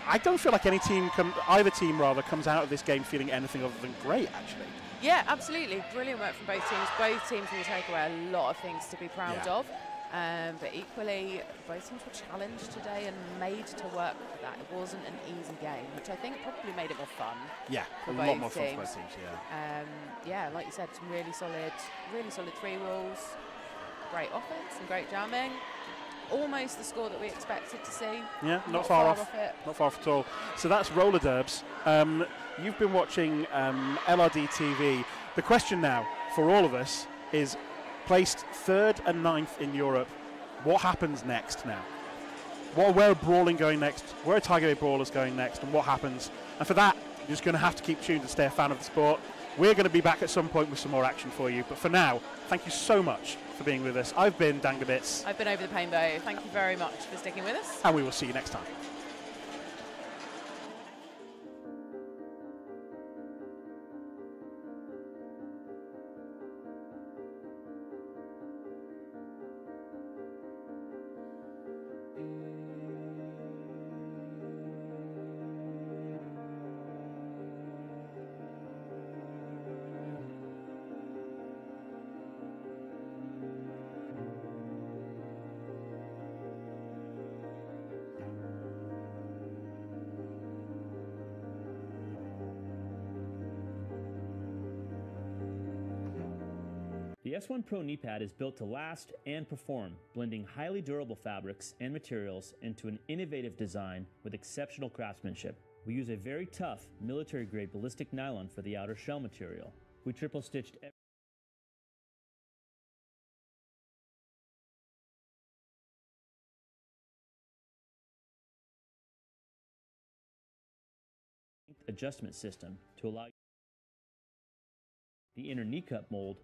A: I don't feel like either team comes out of this game feeling anything other than great, actually.
B: Yeah, absolutely. Brilliant work from both teams. Both teams will take away a lot of things to be proud of. But equally, both teams were challenged today and made to work for that. It wasn't an easy game, which I think probably made it more fun.
A: Yeah, a lot more fun for both teams,
B: yeah, like you said, some really solid 3 rules, great offense and great jamming. Almost the score that we expected to see.
A: Yeah, not far off it. Not far off at all. So that's roller derbs. You've been watching LRD TV. The question now for all of us is, placed 3rd and 9th in Europe, what happens next now? Where are Brawling going next? Where are Tiger Bay Brawlers going next? And what happens? And for that, you're just going to have to keep tuned and stay a fan of the sport. We're going to be back at some point with some more action for you. But for now, thank you so much for being with us. I've been Dan Gabitz.
B: I've been Over the Painbow. Thank you very much for sticking with us.
A: And we will see you next time.
C: The S1 Pro knee pad is built to last and perform, blending highly durable fabrics and materials into an innovative design with exceptional craftsmanship. We use a very tough, military-grade ballistic nylon for the outer shell material. We triple-stitched adjustment system to allow the inner knee cup mold